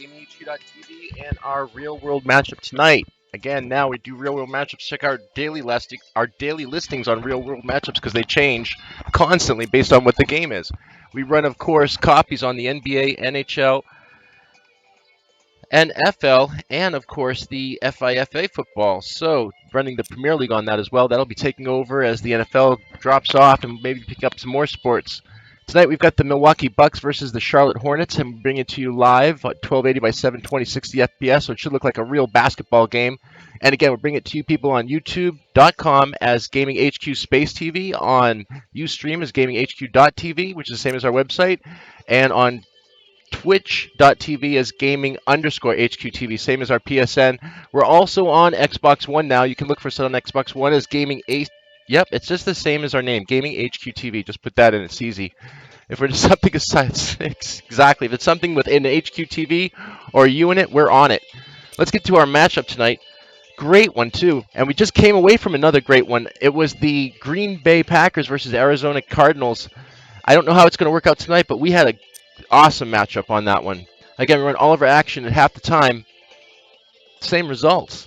GamingHQ.TV and our real world matchup tonight. Again, now we do real world matchups. Check our daily listings on real world matchups because they change constantly based on what the game is. We run, of course, copies on the NBA, NHL, NFL, and of course the FIFA football. So running the Premier League on that as well. That'll be taking over as the NFL drops off and maybe pick up some more sports. Tonight we've got the Milwaukee Bucks versus the Charlotte Hornets, and we bring it to you live at 1280 by 720, 60 FPS, so it should look like a real basketball game. And again, we'll bring it to you people on YouTube.com as Gaming HQ Space TV, on Ustream as GamingHQ.tv, which is the same as our website, and on Twitch.tv as gaming_HQTV, same as our PSN. We're also on Xbox One now. You can look for us on Xbox One as Gaming H. Yep, it's just the same as our name, Gaming HQTV. Just put that in, it's easy. If we're just something aside, exactly. If it's something within HQTV or you in it, we're on it. Let's get to our matchup tonight. Great one, too. And we just came away from another great one. It was the Green Bay Packers versus Arizona Cardinals. I don't know how it's going to work out tonight, but we had an awesome matchup on that one. Again, we run all of our action at half the time. Same results.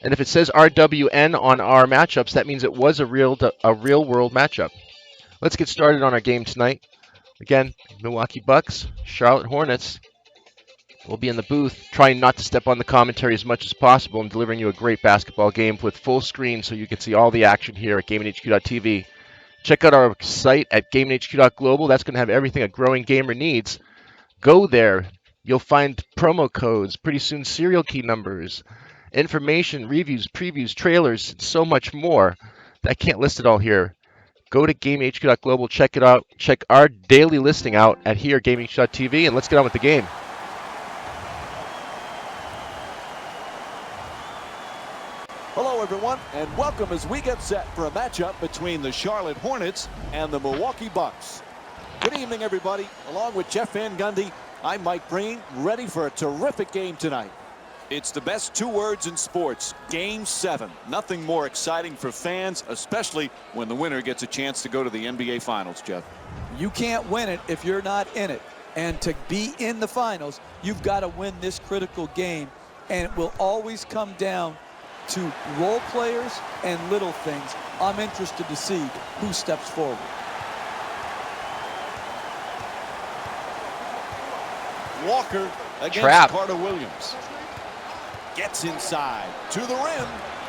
And if it says RWN on our matchups, that means it was a real world matchup. Let's get started on our game tonight. Again, Milwaukee Bucks, Charlotte Hornets. We'll be in the booth trying not to step on the commentary as much as possible and delivering you a great basketball game with full screen so you can see all the action here at GamingHQ.tv. Check out our site at GamingHQ.global. That's going to have everything a growing gamer needs. Go there. You'll find promo codes, pretty soon serial key numbers, information, reviews, previews, trailers, and so much more. I can't list it all here. Go to GamingHQ.global, check it out. Check our daily listing out at here, GamingHQ.tv, and let's get on with the game. Hello, everyone, and welcome as we get set for a matchup between the Charlotte Hornets and the Milwaukee Bucks. Good evening, everybody. Along with Jeff Van Gundy, I'm Mike Breen, ready for a terrific game tonight. It's the best two words in sports, Game 7. Nothing more exciting for fans, especially when the winner gets a chance to go to the NBA Finals, Jeff. You can't win it if you're not in it. And to be in the finals, you've got to win this critical game. And it will always come down to role players and little things. I'm interested to see who steps forward. Walker against Trap. Carter Williams. Gets inside to the rim.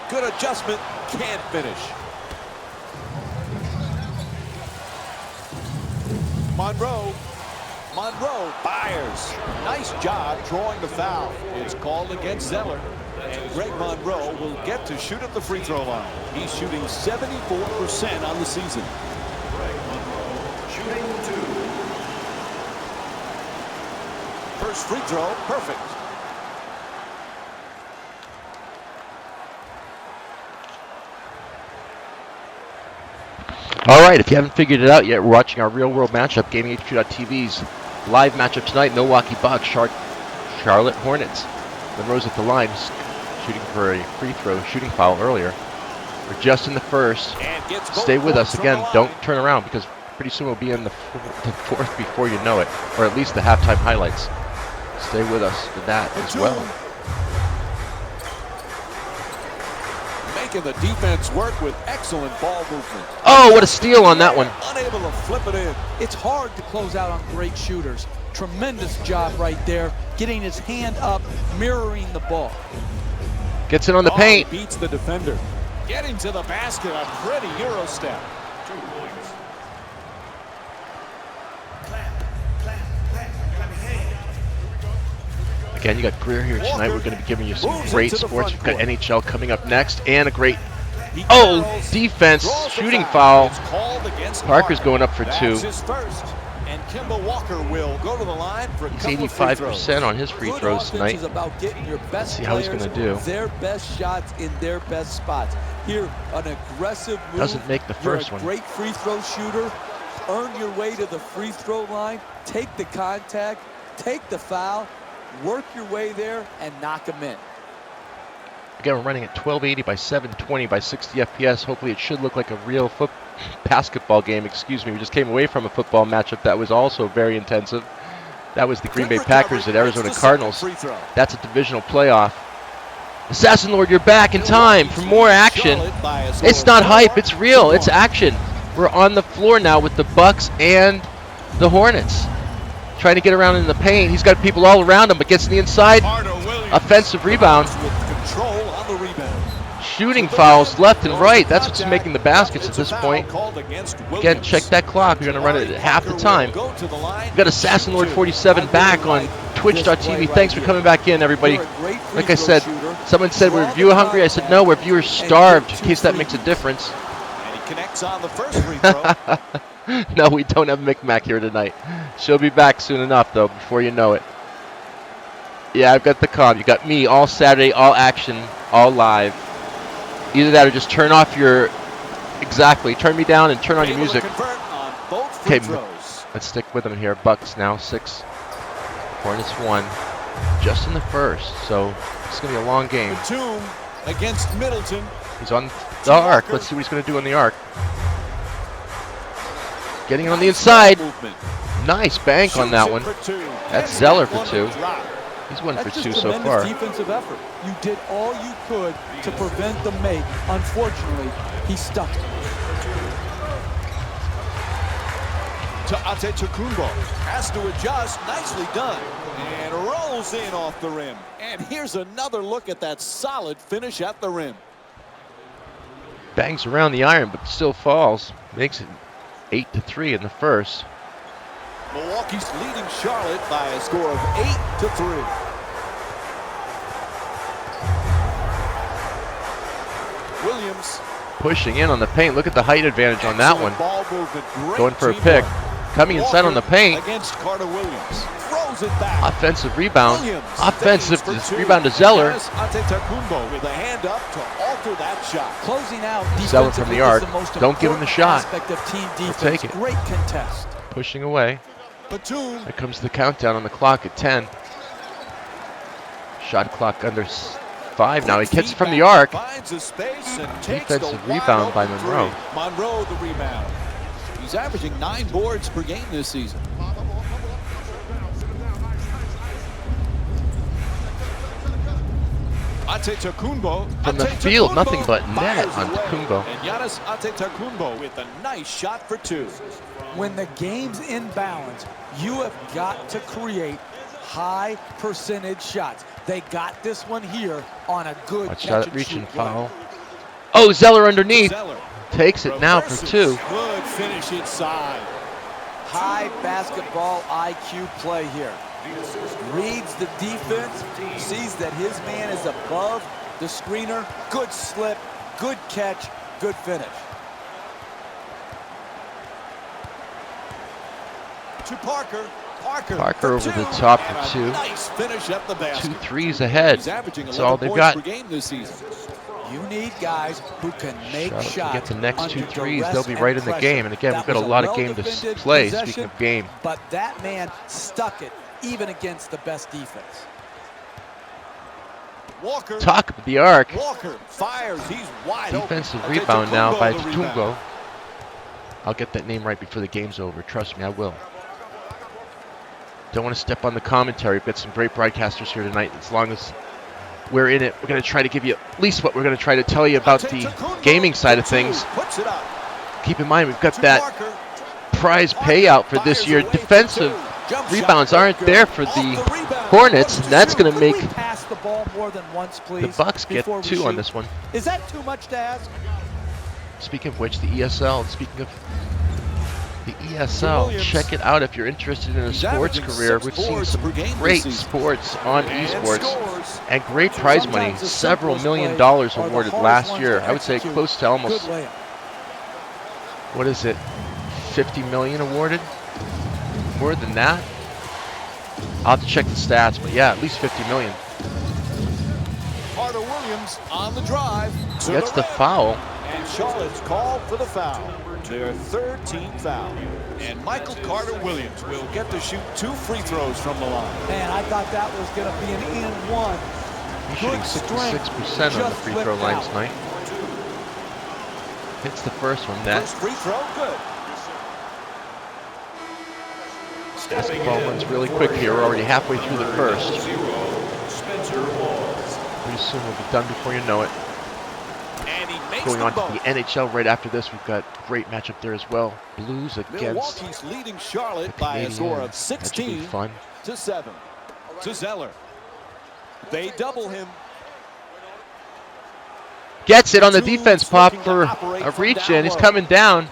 Good adjustment. Can't finish. Monroe fires. Nice job drawing the foul. It's called against Zeller. And Greg Monroe will get to shoot at the free throw line. He's shooting 74% on the season. Shooting 2. First free throw, perfect. All right, if you haven't figured it out yet, we're watching our real-world matchup, GamingHQ.tv's live matchup tonight, Milwaukee Bucks, Charlotte Hornets. Monroe's at the line, shooting for a free throw, shooting foul earlier. We're just in the first. Stay with us. Again, don't turn around because pretty soon we'll be in the fourth before you know it, or at least the halftime highlights. Stay with us for that as well. Making the defense work with excellent ball movement. Oh, what a steal on that one. Unable to flip it in. It's hard to close out on great shooters. Tremendous job right there, getting his hand up, mirroring the ball. Gets it on the paint. Beats the defender. Getting to the basket, a pretty Euro step. 2 points. Again, you got Greer here tonight. We're going to be giving you some great sports. We've got NHL coming up next, and a great defense shooting foul. Parker's going up for 2. And Kemba Walker will go to the line for He's 85% on his free throws tonight. About getting your best Let's see how he's going to do. Their best shots in their best spots. Here, an aggressive move. Doesn't make the first one. Great free throw shooter. Earn your way to the free throw line. Take the contact. Take the foul. Work your way there and knock them in. Again, we're running at 1280 by 720 by 60 FPS. Hopefully it should look like a real basketball game. Excuse me. We just came away from a football matchup that was also very intensive. That was the Green Good Bay Packers recovery, at makes Arizona the second Cardinals. free throw. That's a divisional playoff. Assassin Lord, you're back in time for more action. It's not hype, it's real, it's action. We're on the floor now with the Bucks and the Hornets. Trying to get around in the paint. He's got people all around him, but gets in the inside. Offensive rebound. With control on the rebound. Shooting fouls left and right. That's what's making the baskets at this point. Again, check that clock. We're going to run it at half the time. We've got Assassin Lord 47 back on Twitch.tv. Thanks for coming back in, everybody. Like I said, someone said we're viewer hungry. I said no, we're viewer starved, in case that makes a difference. And he connects on the first free throw. No, we don't have Micmac here tonight. She'll be back soon enough, though, before you know it. Yeah, I've got the comm. You got me all Saturday, all action, all live. Either that or just turn off your... Exactly. Turn me down and turn on your music. Okay, let's stick with them here. Bucks now, 6. Hornets 1. Just in the first, so it's going to be a long game. Batum against Middleton. He's on the arc. Let's see what he's going to do on the arc. Getting it on the inside. Nice bank on that one. That's Zeller for 2. He's 1 for 2 so far. Defensive effort. You did all you could to prevent the make. Unfortunately, he stuck it. To Antetokounmpo. Has to adjust. Nicely done. And rolls in off the rim. And here's another look at that solid finish at the rim. Bangs around the iron, but still falls. Makes it 8-3 in the first. Milwaukee's leading Charlotte by a score of 8-3. Williams pushing in on the paint. Look at the height advantage on that one. Going for a pick. Coming inside on the paint. Against Carter Williams. Throws it back. Offensive rebound. Offensive rebound to Zeller. Antetokounmpo with a hand up to alter that shot. Closing out. Zeller from the arc. Don't give him the shot. We'll take it. Great contest. Pushing away. Batum. Here comes the countdown on the clock at 10. Shot clock under 5 now. He gets it from the arc. Defensive rebound by Monroe. Monroe the rebound. He's averaging 9 boards per game this season. Antetokounmpo. From the field, nothing but net on Tacumbo. And Giannis Antetokounmpo with a nice shot for 2. When the game's in balance, you have got to create high percentage shots. They got this one here on a good Watch catch out, and reaching shoot foul. Oh, Zeller underneath. Zeller. Takes it now for 2. Good finish inside. High basketball IQ play here. Reads the defense, sees that his man is above the screener. Good slip, good catch, good finish. To Parker. Parker over the top for 2. Nice finish at the basket. 2 threes ahead. That's all they've got. Per game this season. You need guys who can make shots. To get the next 2 threes, duress they'll be right in the pressure. game. And again, we've got a lot of game to play, speaking of game. But that man stuck it, even against the best defense. Walker. Talk of the arc. Walker fires. He's wide Defensive open. rebound now by Antetokounmpo Tacumbo. I'll get that name right before the game's over. Trust me, I will. Don't want to step on the commentary. We've got some great broadcasters here tonight. As long as we're in it, we're going to try to give you at least what we're going to try to tell you about the gaming side of things. Keep in mind, we've got that prize payout for this year. Defensive rebounds aren't there for the Hornets, and that's going to make the Bucks get 2 on this one. Is that too much to ask? Speaking of which, the ESL, speaking of the ESL, check it out if you're interested in a sports career. We've seen some great sports on esports and great prize money. Several $1 million awarded last year. I would say close to almost, what is it, 50 million awarded? More than that? I'll have to check the stats, but yeah, at least 50 million. Carter Williams on the drive. Gets the foul. And Charlotte's called for the foul. Their 3rd team foul. And Michael Carter Williams will get to shoot 2 free throws from the line. Man, I thought that was going to be an in-1. He's shooting 66% on the free throw line tonight. Hits the first one, net. First free throw, good. Basketball runs really quick here. We're already halfway through the first. Pretty soon we'll be done before you know it. And he makes Going on to both. the NHL right after this, we've got a great matchup there as well. Blues against Milwaukee's leading Charlotte the by a score of Canadiens. That should be 16 fun. to 7. To Zeller. They double him. Gets it on the defense pop for a reach in. He's coming down.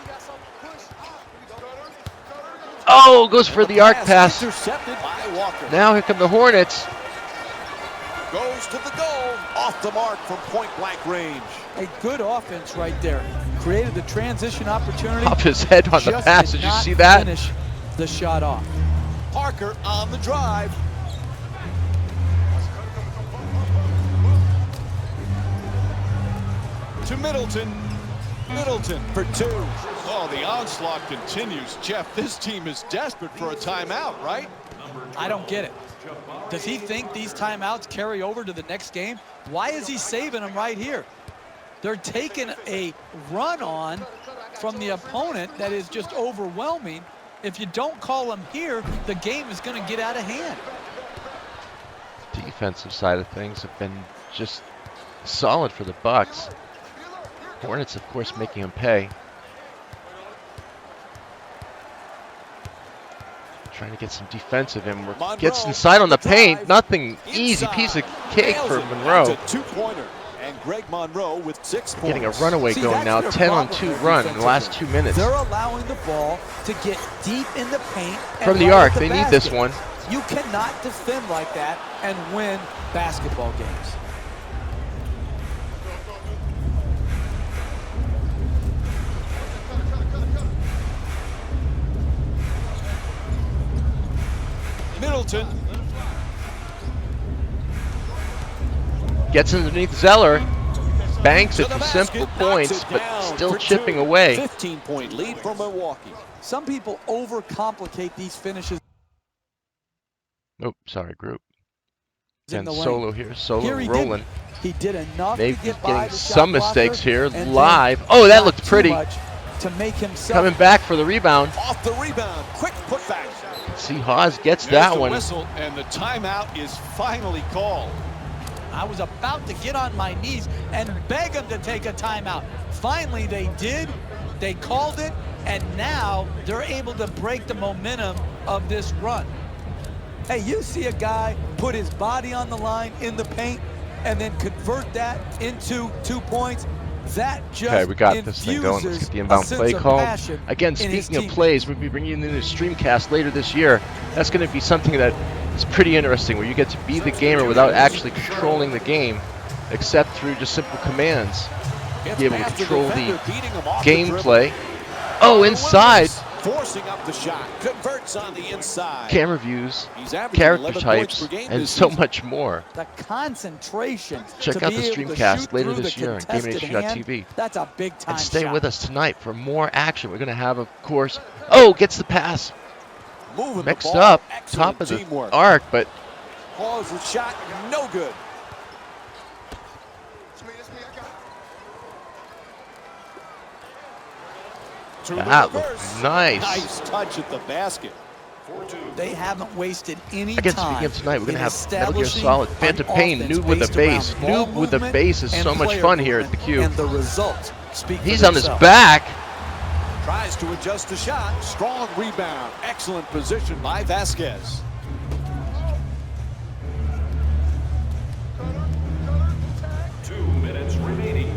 Oh, goes for the arc pass. Intercepted by Walker. Now here come the Hornets. Goes to the goal. Off the mark from point blank range. A good offense right there. Created the transition opportunity. Off his head on the Just pass. did Did you not see that? Finish the shot off. Parker on the drive. To Middleton. Middleton for 2. Oh, the onslaught continues. Jeff, this team is desperate for a timeout, right? I don't get it. Does he think these timeouts carry over to the next game? Why is he saving them right here? They're taking a run on from the opponent that is just overwhelming. If you don't call them here, the game is going to get out of hand. Defensive side of things have been just solid for the Bucks. Hornets, of course, making them pay. Trying to get some defensive in. Gets inside on the paint. Nothing easy. Piece of cake for Monroe. Two-pointer. And Greg Monroe with 6 points. Getting a runaway going now. 10-on-2 run in the last 2 minutes. They're allowing the ball to get deep in the paint. From the arc. They need this one. You cannot defend like that and win basketball games. Middleton. Gets underneath Zeller. Banks it for simple points, but still chipping away. 15-point lead for Milwaukee. Some people overcomplicate these finishes. Oh, sorry, group. In And the lane. Solo here. Solo Here he rolling. He did enough Maybe to he's get by getting the some shot blocker mistakes here. and Live. then Oh, that not looked too pretty. much to make himself. Coming back for the rebound. Off the rebound. Quick putback. See, Haas gets There's that the one. whistle, and the timeout is finally called. I was about to get on my knees and beg them to take a timeout. Finally, they did. They called it, and now they're able to break the momentum of this run. Hey, you see a guy put his body on the line in the paint and then convert that into 2 points. That just Okay, we got this thing going. Let's get the inbound play call. Again, speaking of plays, we'll be bringing in the Streamcast later this year. That's going to be something that is pretty interesting, where you get to be the gamer without actually controlling the game, except through just simple commands. Be able to control the gameplay. Oh, inside. Forcing up the shot, converts on the inside. Camera views, He's averaging character 11 types, points per game and this so season. much more. The concentration. Check to out be the able to Streamcast shoot later through this the year on contested hand, GameHQ.TV. That's a big time And stay shot. with us tonight for more action. We're going to have, of course, oh, gets the pass. Moving Mixed the ball. up, Excellent top of the teamwork. arc, but Pause the shot, no good. To the that reverse. looks nice. Nice touch at the basket. They haven't wasted any Again, time. speaking of tonight, we're going to in have Metal Gear establishing Solid an Phantom Pain, offense Noob with a based base. around ball Noob with a movement base is and so much player fun here at the movement, Cube. And the results speak for He's on his themselves. back. Tries to adjust the shot. Strong rebound. Excellent position by Vasquez.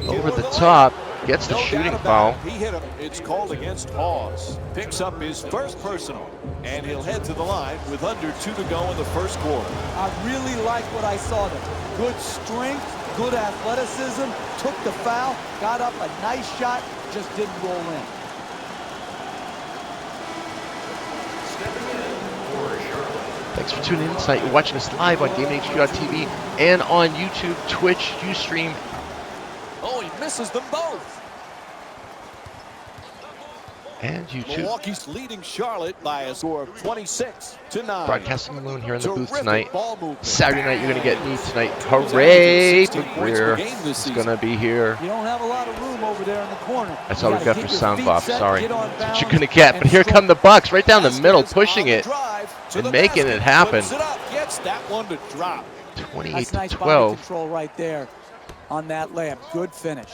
Over the top. Gets the No doubt shooting about foul. it. He hit him. It's called against Hawes. Picks up his first personal. And he'll head to the line with under 2 to go in the first quarter. I really like what I saw there. Good strength, good athleticism, took the foul, got up a nice shot, just didn't roll in. Thanks for tuning in tonight. You're watching us live on GameHQ.TV and on YouTube, Twitch, Ustream. Oh, he misses them both. And YouTube. Milwaukee's leading Charlotte by a score of 26 to 9. Broadcasting alone here in the booth Terrific tonight. ball movement. Saturday night, you're going to get me tonight. Hooray for 16 points per Greer. game this He's going to be here. You don't have a lot of room over there in the corner. That's You all we've gotta got get for your Sound feet Buff. set, Sorry. get on That's what balance, you're going to get. and But here stroke. come the Bucks right down the middle, Vasquez pushing on the it. drive. and making it happen. Flips it up, gets that one to drop. 28 That's to nice 12. body control right there on that layup. Good finish.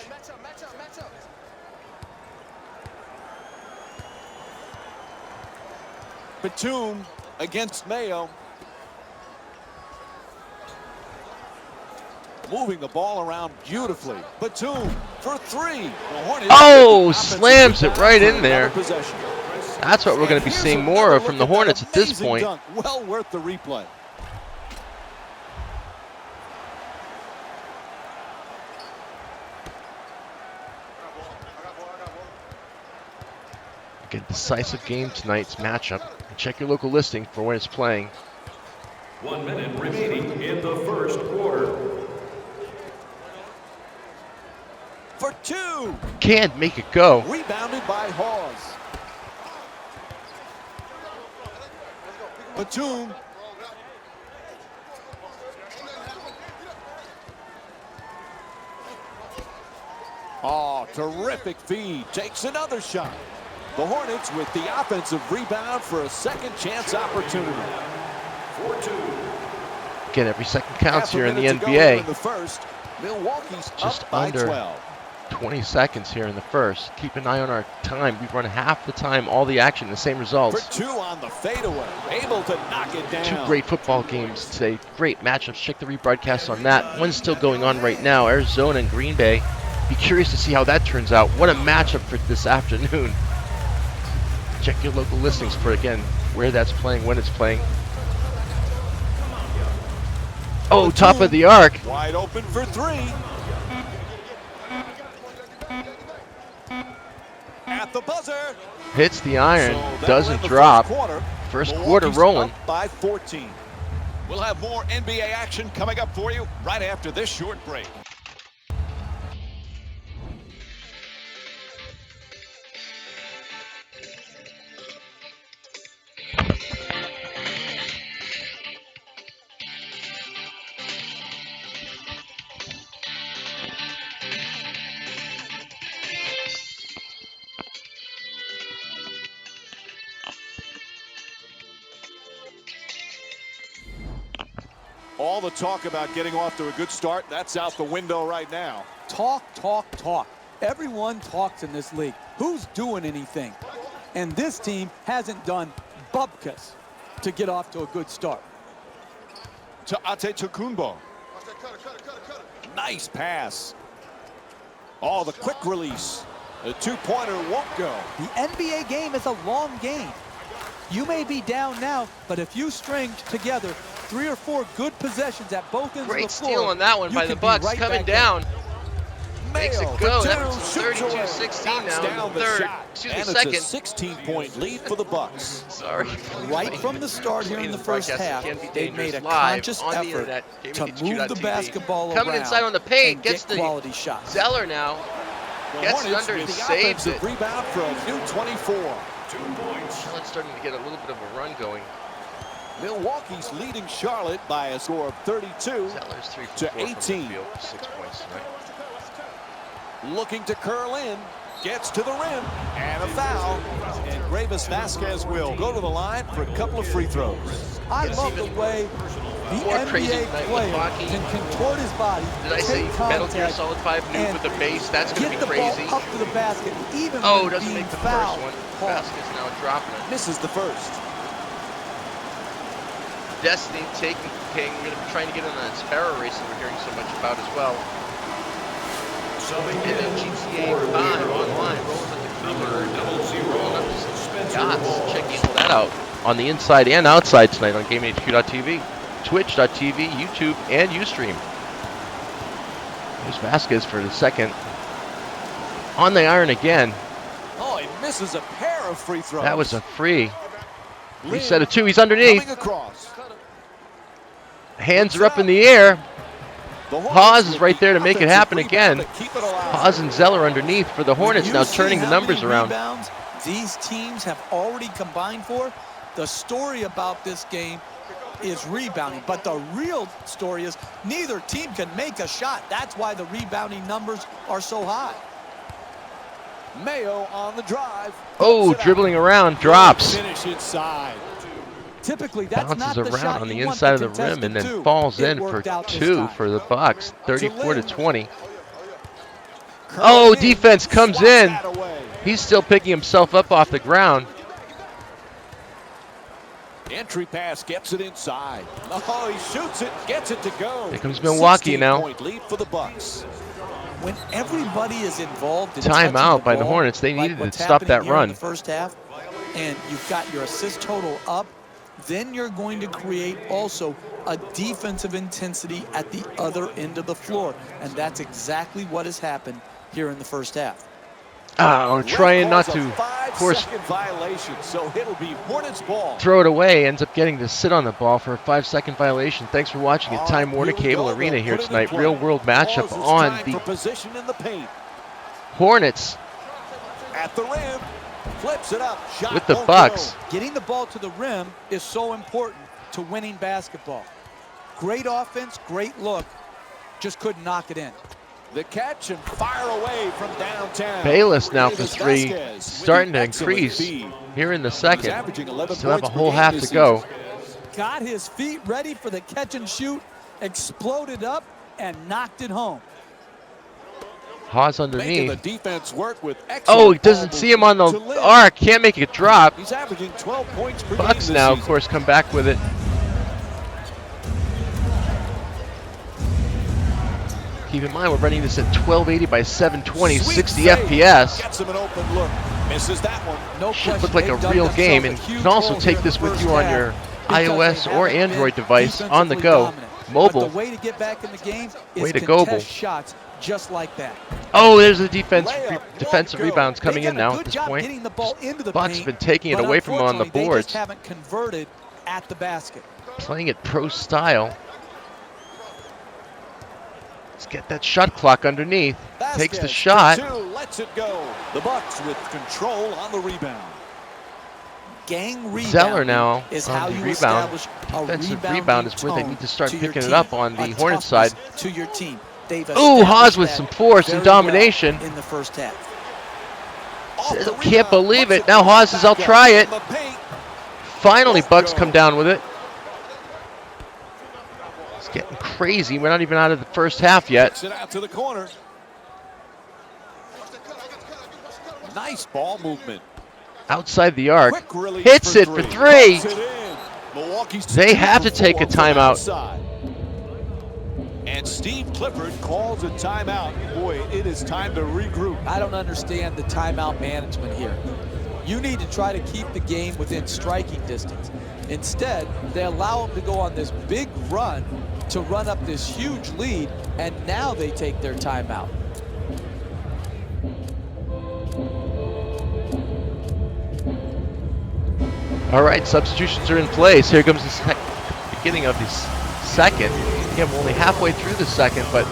Batum against Mayo. Moving the ball around beautifully. Batum for three. The Hornets Oh, slams it right in there. That's what we're going to be seeing more of from the Hornets at this point. Dunk. Well worth the replay. A decisive game tonight's matchup. Check your local listing for when it's playing. 1 minute remaining in the first quarter. For two. Can't make it go. Rebounded by Hawes. Batum. Oh, terrific feed. Takes another shot. The Hornets with the offensive rebound for a second chance opportunity. 4-2. Again, every second counts here in the In the NBA. first, Milwaukee's Just up by under 12. 20 seconds here in the first. Keep an eye on our time. We've run half the time, all the action, the same results. For two on the fadeaway. Able to knock it down. Two great football games today. Great matchups. Check the rebroadcast on that. One's still going on right now. Arizona and Green Bay. Be curious to see how that turns out. What a matchup for this afternoon. Check your local listings for, again, where that's playing, when it's playing. Oh, top of the arc. Wide open for three. At the buzzer. Hits the iron. So Doesn't drop. First quarter Milwaukee's rolling. Up by 14. We'll have more NBA action coming up for you right after this short break. All the talk about getting off to a good start, that's out the window right now. Talk, talk, talk. Everyone talks in this league. Who's doing anything? And this team hasn't done bupkis to get off to a good start. To Antetokounmpo. Nice pass. Oh, the quick release. The two-pointer won't go. The NBA game is a long game. You may be down now, but if you string together 3 or 4 good possessions at both ends of the Great floor, steal on that one by the Bucks. right Coming back down. Mayo Makes it for go. two, That's shoots away. 32-16 Knocks now down in the the third. shot. Excuse me, And second. it's a 16-point lead for the Bucks. Sorry. Right from the start here in the first half, they made a conscious effort to move the basketball Coming around inside on the paint, and gets get the quality shots. Zeller now. The Gets it Hornets under with and the saves offensive it. rebound for a new 24. 2 points. Charlotte's starting to get a little bit of a run going. Milwaukee's leading Charlotte by a score of 32 Zeller's 3 for to 4 from the 18. field, 6 points tonight. Looking to curl in, gets to the rim, and a foul. And Gravis Vasquez will go to the line for a couple of free throws. I love the way the More crazy NBA tonight with player Milwaukee. can contort his body, Did I say take Metal Gear contact, Solid 5 new and with the base? That's going to get be the crazy. ball up to the basket, even Oh, when doesn't being make the fouled. first one. Vasquez now dropping it. Misses the first. Destiny taking King. We're going to be trying to get in on that Sparrow race that we're hearing so much about as well. Subbing And then in GTA for 5 the online, rolling with the number rolling up 00, to Spencer Yachts. Ball. Checking all that out on the inside and outside tonight on GameHQ.tv, Twitch.tv, YouTube, and Ustream. There's Vasquez for the second. On the iron again. Oh, he misses a pair of free throws. That was a free. Lynn Reset of 2. He's underneath. coming across. Hands are up in the air. The Hornets Haas is with right the there to make it offensive happen rebound again. to keep it alive. Haas and Zeller underneath for the Hornets, When now you see turning the how numbers many around. rebounds these teams have already combined for. The story about this game is rebounding, but the real story is neither team can make a shot. That's why the rebounding numbers are so high. Mayo on the drive. Oh, Puts it dribbling out. around, drops. Finish inside. Typically, that's Bounces not the around shot on the you want inside of the contestant rim and then to. falls It in for worked out this 2 time. for the Bucks, 34 to 20. Curling Oh, in, defense comes swats in. that away. He's still picking himself up off the ground. Entry pass gets it inside. Oh, he shoots it, gets it to go. Here comes Milwaukee now. 16-point lead for the Bucks. When everybody is involved in Timeout touching by the the ball, Hornets. They like needed to what's stop that happening here in run. the first half, and you've got your assist total up, then you're going to create also a defensive intensity at the other end of the floor, and that's exactly what has happened here in the first half. Oh, trying not to, of course, violation, so it'll be Hornets ball. throw it away. Ends up getting to sit on the ball for a 5-second violation. Thanks for watching at Time Warner Cable Arena here tonight. Real world matchup on the position in the paint. Hornets At the rim, flips it up. Shot with the won't Bucks. go. Getting the ball to the rim is so important to winning basketball. Great offense, great look, just couldn't knock it in. The catch and fire away from downtown. Bayless now It for is 3, Vasquez with starting the to excellent increase feed. here in the He's second. averaging 11 Still have a points per whole game half this to go. season. Got his feet ready for the catch and shoot, exploded up, and knocked it home. Haas Making the underneath. defense work with Oh, excellent he doesn't ball see him on the movement to Lynn. arc. Can't make it drop. He's averaging 12 points per Bucks game this now, of season. course, come back with it. Keep in mind, we're running this at 1280 by 720, Sweet 60 fake. FPS. Gets him an open look. Misses that one. No Should question, look like a they've done real themselves game, a and you huge can also role take here in this the with first you on half your because iOS they or haven't been Android device on the defensively go. dominant. Mobile. But the way to get back in the game is Way to contest go. shots just like that. Oh, there's a defensive Layup, rebounds won't go. coming They've in done a now good at this job point. getting the ball into the Bucks paint, been taking it but away from him on the unfortunately, boards. They just haven't converted at the basket. Playing it pro style. Let's get that shot clock underneath. Takes the Vasquez shot. for 2, lets it go. The Bucks with control on the rebound. Gang rebounding Zeller now is on how the you rebound. establish a Defensive rebounding rebound is where they tone need to start to your picking it team, up on the a Hornets toughness side. to your team. They've Ooh, Haas with established some that force and very well domination. in the first half. Off the Can't rebound, believe puts it. Now Haas says, I'll back try up it. in the paint. Finally, Won't Bucks go. come down with it. It's getting crazy. We're not even out of the first half yet. Kicks it out to the corner. Nice ball movement. Outside the arc. Quick release Hits it for 3. Puts it in. Milwaukee's They 2 have for to take a 4 from timeout. outside. And Steve Clifford calls a timeout. Boy, it is time to regroup. I don't understand the timeout management here. You need to try to keep the game within striking distance. Instead, they allow them to go on this big run to run up this huge lead, and now they take their timeout. All right, substitutions are in place. Here comes the beginning of this second. Again, we're only halfway through the second, but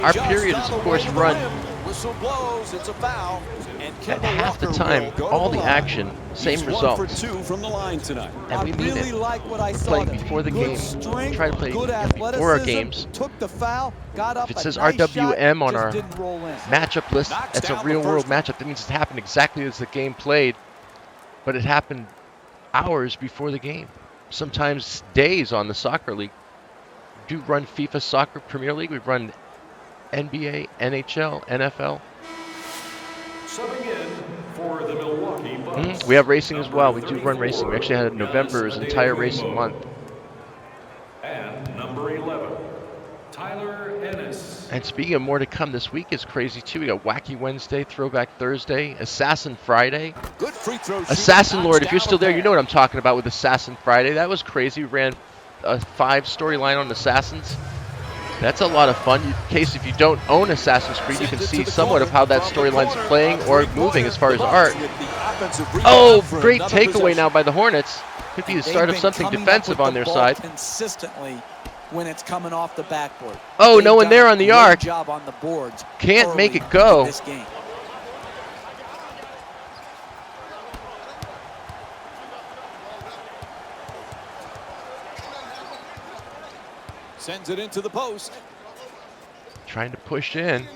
our Just period is, on of the course, way to the run rim. Whistle blows, it's a foul. And at Kemba half the Walker time. will go All to the line. action, same He's result. 1 for 2 from the line tonight. And we I mean really it. like what I saw. Playing there. before the Good game. strength, Try to play good before our athleticism, games. took the foul, got up If it a says nice RWM shot, on just our didn't roll in. matchup list, Knocks that's a down the real world first one. matchup. That means it happened exactly as the game played, but it happened hours before the game. Sometimes days on the soccer league. We do run FIFA Soccer Premier League. We run NBA, NHL, NFL. Subbing in for the Milwaukee Bucks. We have racing as well. We do run 34, racing. We actually had November's entire racing month. And number 11, Tyler Ennis. And speaking of more to come, this week is crazy too. We got Wacky Wednesday, Throwback Thursday, Assassin Friday. Good free throw shooting, Assassin knocks Lord, if down you're still a there, you pair. know what I'm talking about with Assassin Friday. That was crazy. We ran a 5 storyline on Assassins. That's a lot of fun. In case if you don't own Assassin's Creed, you can see somewhat of how that storyline's playing or moving as far as art. Oh, great takeaway now by the Hornets. Could be the start of something defensive on their side. Consistently when it's coming off the backboard. Oh, They've no one done there a on the great arc. job on the boards. Can't make early it go. in this game. Sends it into the post. Trying to push in.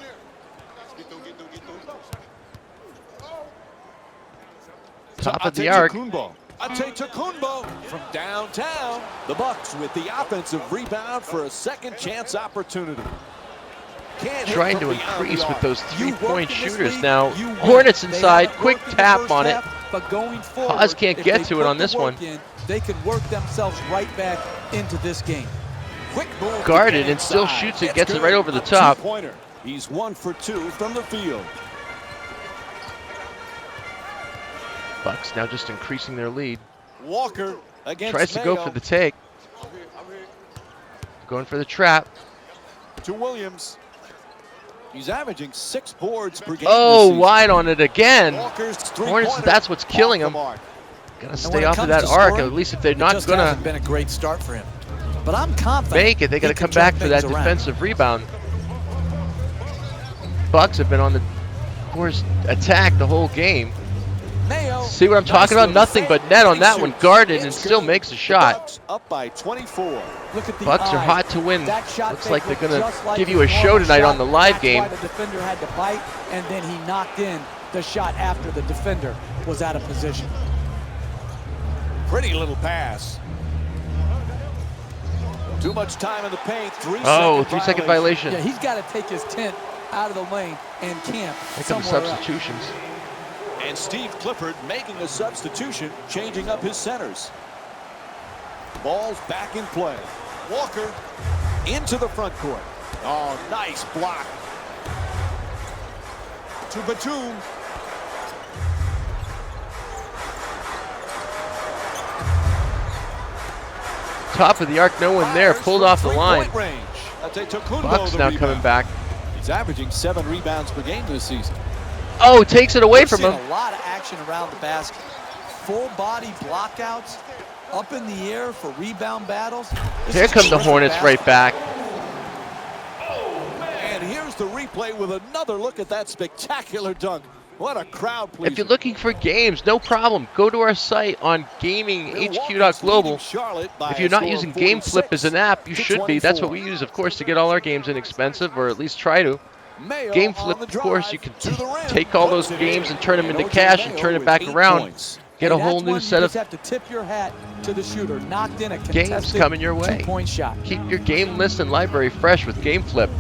Top of the arc. Antetokounmpo. Antetokounmpo from downtown. The Bucks with the offensive rebound for a second chance opportunity. Trying to increase with those three-point shooters now. Hornets inside, quick tap on it. But going forward, Haas can't get to it on this one. They can work themselves right back into this game. Quick move guarded and still shoots it, gets it right over the top. He's 1 for 2 from the field. Bucks now just increasing their lead. Walker against Tries to Mayo. go for the take. Going for the trap. To Williams. He's averaging 6 boards per game. Oh, this season. wide on it again. Hornets, that's what's killing him. Gotta stay off of that arc, at least if they're not gonna hasn't been a great start for him. But I'm confident make it, they gotta come back for that defensive rebound. Bucks have been on the course attack the whole game. Mayo, See what I'm talking about? Nothing but net on that one, guarded and still makes a shot. Bucks up by 24. Look at the Bucks are eye. hot to win. That shot Looks like they're fake gonna was just like give his you a show normal tonight shot. on the live That's game. why the defender had to bite, and then he knocked in the shot after the defender was out of position. Pretty little pass. Too much time in the paint. 3-second violation. Yeah, he's got to take his tent out of the lane and camp Here come the somewhere else. substitutions. And Steve Clifford making a substitution, changing up his centers. Ball's back in play. Walker into the front court. Oh, nice block. To Batum. Top of the arc, no one there. Pulled off the line. Bucks now coming back. He's averaging 7 rebounds per game this season. Oh, takes it away from him. A lot of action around the basket. Full body blockouts, up in the air for rebound battles. Here come the Hornets right back. And here's the replay with another look at that spectacular dunk. What a crowd pleaser. If you're looking for games, no problem. Go to our site on gaminghq.global. If you're not using GameFlip as an app, you should be. That's what we use, of course, to get all our games inexpensive, or at least try to. GameFlip, of course, you can take all those games and turn them into cash and turn it back around. Get a whole new set of have to tip your hat to the shooter. Knocked in a games coming your way. Two-point shot. Keep your game list and library fresh with GameFlip,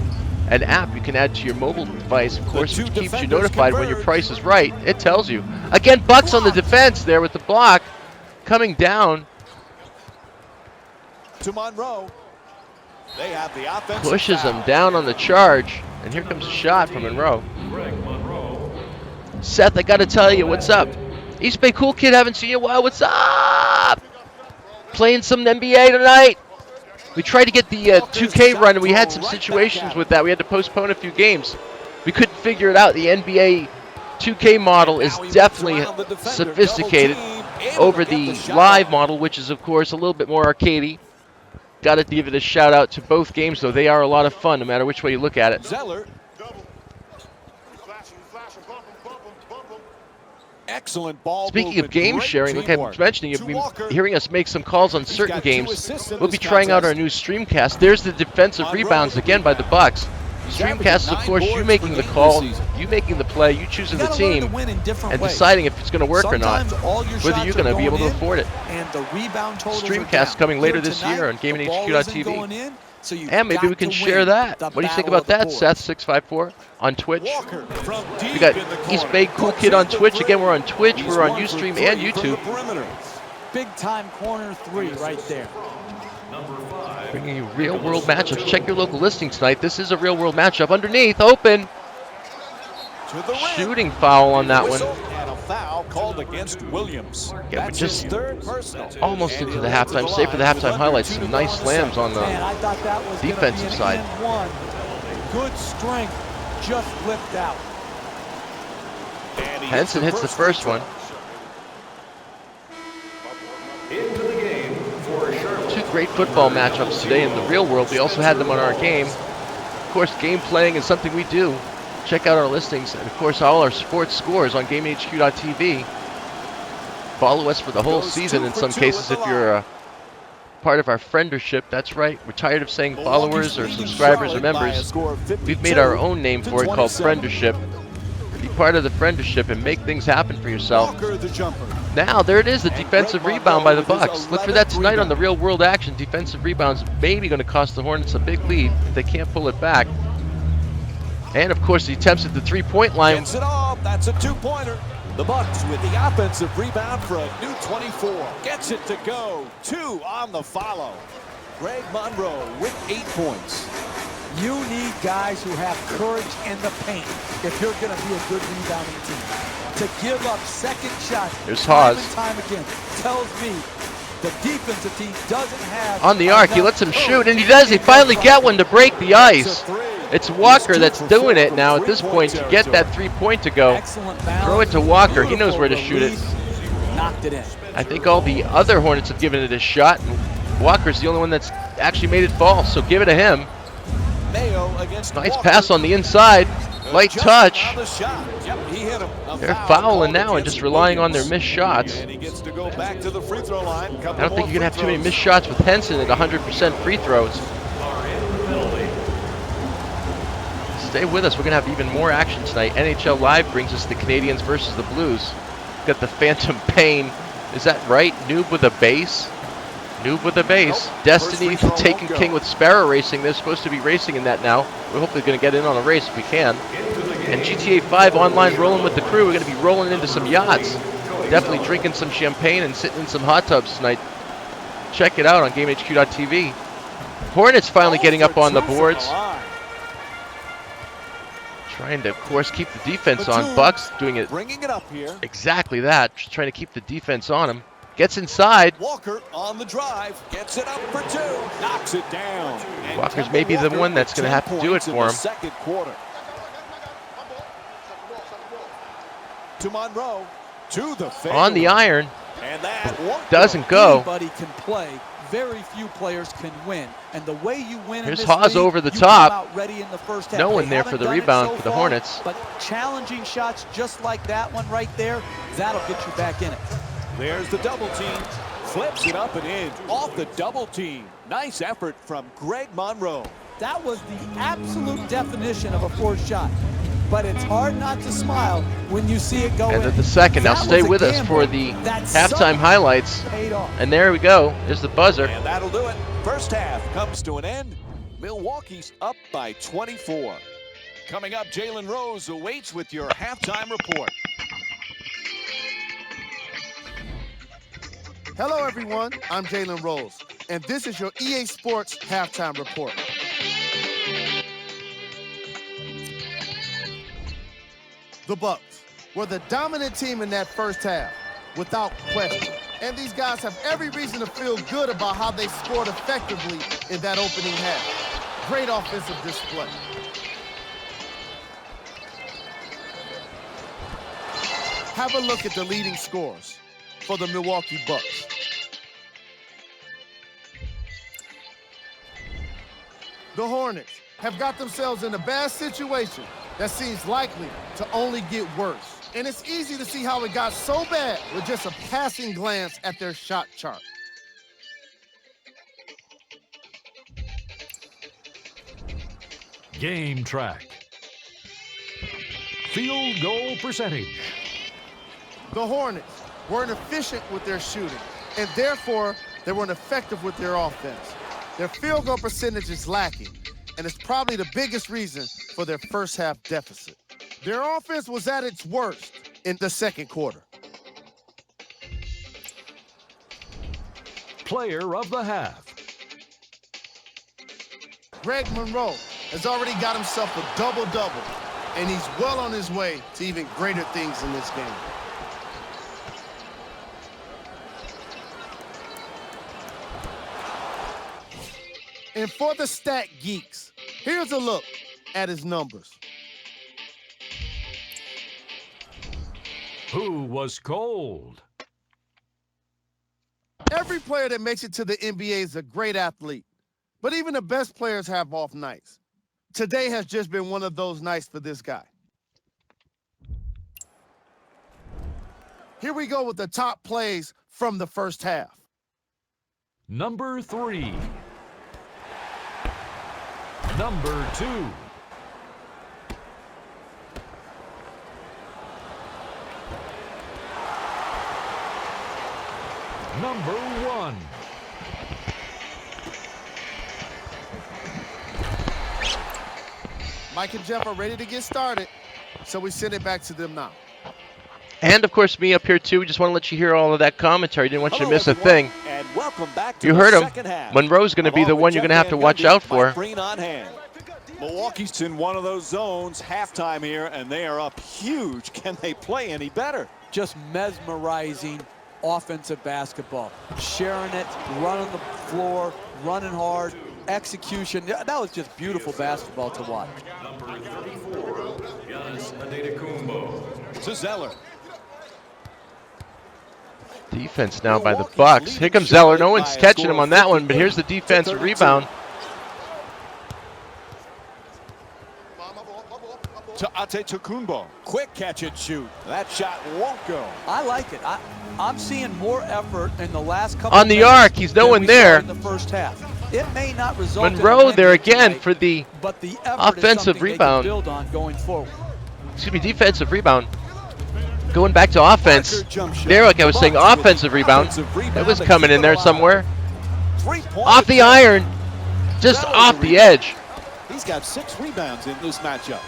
an app you can add to your mobile device, of course, which keeps you notified when your price is right. It tells you. Again, Bucks on the defense there with the block. Coming down. To Monroe. They have the offense. Pushes him down on the charge. And here comes a shot from Monroe. Seth, I got to tell you, what's up? East Bay Cool Kid, haven't seen you in a while. What's up? Playing some NBA tonight. We tried to get the 2K run, and we had some situations with that. We had to postpone a few games. We couldn't figure it out. The NBA 2K model is definitely sophisticated over the live model, which is, of course, a little bit more arcadey. Got to give it a shout out to both games, though. They are a lot of fun, no matter which way you look at it. Zeller. Excellent ball. Speaking of game sharing, like I was mentioning, you've been hearing us make some calls on certain games. We'll be trying out our new Streamcast. There's the defensive rebounds again by the Bucks. Streamcast is, of course, you making the call, you making the play, you choosing the team, and deciding if it's going to work or not, whether you're going to be able to afford it. Streamcast coming later this year on GameHQ.tv. And maybe we can share that. What do you think about that, Seth654 on Twitch? We got East Bay Cool Kid on Twitch. Again, we're on Twitch, we're on Ustream and YouTube. Big time corner 3 right there. Bringing you real world matchups. Check your local listing tonight. This is a real world matchup. Underneath, open. Shooting foul on that one. And a foul called against Williams. Yeah, we're just third personal. almost into the halftime. Save for the halftime highlights. Some nice slams on the Man, I thought that was defensive side. Good strength, just flipped out. Henson hits the first one. Into the game for Charlotte. Two great football matchups today in the real world. We also had them on our game. Of course, game playing is something we do. Check out our listings and, of course, all our sports scores on GameHQ.tv. Follow us for the whole season in some cases if you're a part of our friendership. That's right. We're tired of saying followers or subscribers or members. We've made our own name for it called friendership. Be part of the friendship and make things happen for yourself. Walker the jumper. Now, there it is, the And defensive Greg rebound by the Monroe with his Bucks. Look for that 11th tonight on the rebound. Real World Action. Defensive rebounds maybe going to cost the Hornets a big lead if they can't pull it back. And, of course, the attempts at the three-point line. Gets it off. That's a two-pointer. The Bucks with the offensive rebound for a new 24. Gets it to go. 2 on the follow. Greg Monroe with 8 points. You need guys who have courage in the paint if you're going to be a good rebounding team. To give up second shots There's time Hawes. and time again tells me the defensive team doesn't have On the arc, he enough lets him shoot, courage and he does. He in finally their get one to break the ice. It's a three. It's Walker He's 2 that's for doing 4 it from now at this point to three-point get that territory. three-point to go. Excellent balance. Throw it to Walker. He knows where to shoot it. Beautiful release. Knocked it in. I think all the other Hornets have given it a shot, and Walker's the only one that's actually made it fall, so give it to him. Mayo against Nice Walker. pass on the inside. Light Just touch. on the shot. Yep, he hit him. A They're foul fouling called now and against just relying on their Williams. missed shots. And he gets to go back to the free throw line. I don't think you can have too many missed shots with Henson at 100% free throws. Stay with us. We're going to have even more action tonight. NHL Live brings us the Canadians versus the Blues. Got the Phantom Pain. Is that right? Noob with a base? Noob with a base. Nope. Destiny, First free the throw Taken won't go. King with Sparrow Racing. They're supposed to be racing in that now. We're hopefully going to get in on a race if we can. And GTA 5 online rolling with the crew. We're going to be rolling into some yachts. Definitely drinking some champagne and sitting in some hot tubs tonight. Check it out on GameHQ.tv. Hornets finally getting up on the boards. Trying to, of course, keep the defense on. Batum Bucks doing it Bringing it up here. exactly that. Just trying to keep the defense on him. Gets inside. Walker on the drive. Gets it up for 2. Knocks it down. And Walker's Kemba maybe the Walker one that's with going to 10 have to do it points in for the him. second quarter. To Monroe. To the fadeaway. On the iron. And that won't Doesn't go. Anybody can play. Very few players can win. And the way you win Here's in this Hawes league, over the you top. come out ready in the first half. No They one there for haven't the done it rebound so for the far, Hornets. But challenging shots just like that one right there, that'll get you back in it. There's the double team. Flips it up and in. Off the double team. Nice effort from Greg Monroe. That was the absolute definition of a forced shot. But it's hard not to smile when you see it go And in. at the second. Now That stay was a with us gamble for the that halftime somehow highlights. paid off. And there we go. There's the buzzer. And that'll do it. First half comes to an end. Milwaukee's up by 24. Coming up, Jalen Rose awaits with your halftime report. Hello, everyone. I'm Jalen Rose, and this is your EA Sports Halftime Report. The Bucks were the dominant team in that first half, without question. And these guys have every reason to feel good about how they scored effectively in that opening half. Great offensive display. Have a look at the leading scores for the Milwaukee Bucks. The Hornets have got themselves in a bad situation that seems likely to only get worse. And it's easy to see how it got so bad with just a passing glance at their shot chart. Game track. Field goal percentage. The Hornets weren't efficient with their shooting, and therefore they weren't effective with their offense. Their field goal percentage is lacking, and it's probably the biggest reason for their first half deficit. Their offense was at its worst in the second quarter. Player of the half. Greg Monroe has already got himself a double-double, and he's well on his way to even greater things in this game. And for the stat geeks, here's a look at his numbers. Who was cold? Every player that makes it to the NBA is a great athlete, but even the best players have off nights. Today has just been one of those nights for this guy. Here we go with the top plays from the first half. Number 3. Number 2. number 1. Mike and Jeff are ready to get started, so we send it back to them now. And, of course, me up here, too. We just want to let you hear all of that commentary. Didn't want you to Hello, miss a everyone, thing. and welcome back to You the heard him. second half. Monroe's going to be the Along one with you're going to Jeff have to Van watch Gundy, out Mike for. Breen on hand. Milwaukee's in one of those zones, halftime here, and they are up huge. Can they play any better? Just mesmerizing offensive basketball. Sharing it, running the floor, running hard, execution. That was just beautiful basketball to watch. Number 34, Giannis Antetokounmpo. To Zeller. Defense now by the Bucks. Here comes Zeller. No one's catching him on that one, but here's the defensive rebound. To Antetokounmpo. Quick catch and shoot. That shot won't go. I like it. I'm seeing more effort in the last couple On the minutes arc, he's no than one we saw there. in the first half. It may not result in a Monroe win there here again tonight, for the but the effort is offensive something rebound. they can build on going forward. Excuse me, defensive rebound. Going back to offense. Parker jump shot. There, like I was saying, Bucks with offensive the rebound. offensive rebound It was to coming keep in it there alive. somewhere. 3-point Off the attempt. iron. Just That was off a the rebound. edge. He's got 6 rebounds in this matchup.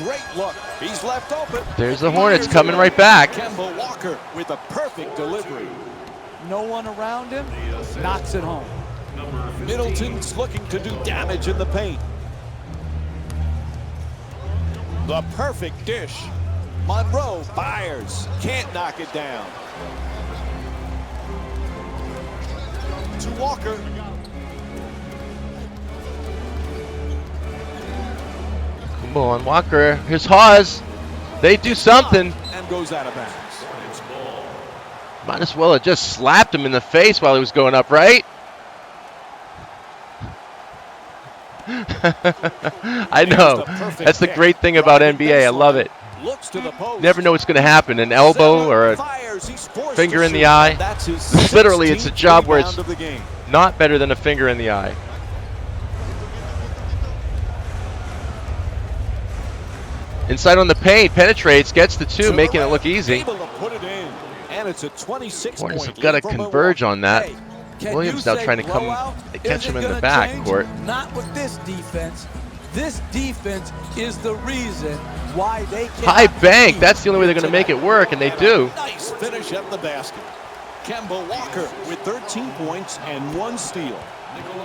Great look. He's left open. There's the Hornets coming right back. Kemba Walker with a perfect delivery. No one around him, knocks it home. Middleton's looking to do damage in the paint. The perfect dish. Monroe fires. Can't knock it down. To Walker. Kumbo on Walker. Here's Hawes. They do something. And goes out of bounds. Might as well have just slapped him in the face while he was going up, right? I know. That's the great thing about NBA. I love it. Looks to the post. Never know what's going to happen. An elbow or a finger in the eye. Literally, it's a job where it's not better than a finger in the eye. Inside on the paint, penetrates, gets the 2, making it look easy. Able to put it in, and it's a 26 Hornets point have got to lead for converge on that. Hey, can Williams you now say trying to come blowout? catch Is him it in the gonna back change? court. Not with this defense. This defense is the reason why they can't. High bank, that's the only way they're going to make it work, and they do. Nice finish at the basket. Kemba Walker with 13 points and 1 steal.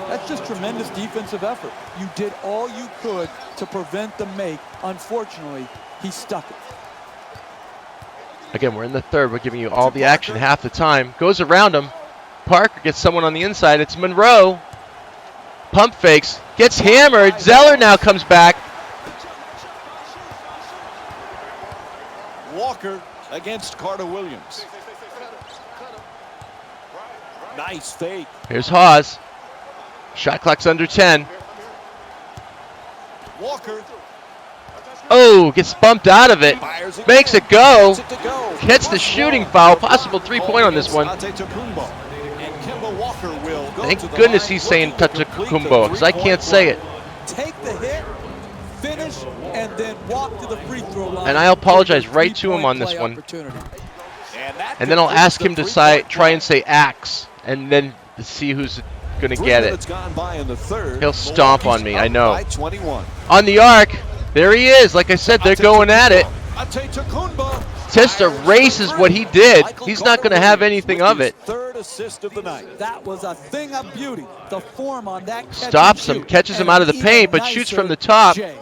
That's just tremendous defensive effort. You did all you could to prevent the make. Unfortunately, he stuck it. Again, we're in the third. We're giving you all the action half the time. Goes around him. Parker gets someone on the inside. It's Monroe. Pump fakes. Gets hammered. Zeller now comes back. Walker against Carter Williams. Nice fake. Here's Hawes. Shot clock's under 10. Walker Oh, gets bumped out of it. fires it. Makes it go. Gets it to go. Gets the shooting foul. Possible 3-point on this one. Antetokounmpo. And Kemba Walker will go Thank to the goodness line, he's saying looking to complete the Antetokounmpo, because I can't say it. Take the hit, finish, and then walk to the free throw line. And I apologize for a right to him on three-point this play one. opportunity. And then I'll ask him to try and say axe, and then see who's going to get it. He'll stomp on me, I know. 21. On the arc, there he is. Like I said, they're going at it. Just a race is what he did. He's not going to have anything of it. Third assist of the night. That was a thing of beauty. The form on that catch Stops and him, shoot. catches him And out of the an paint, even but shoots nicer from the top. Jay.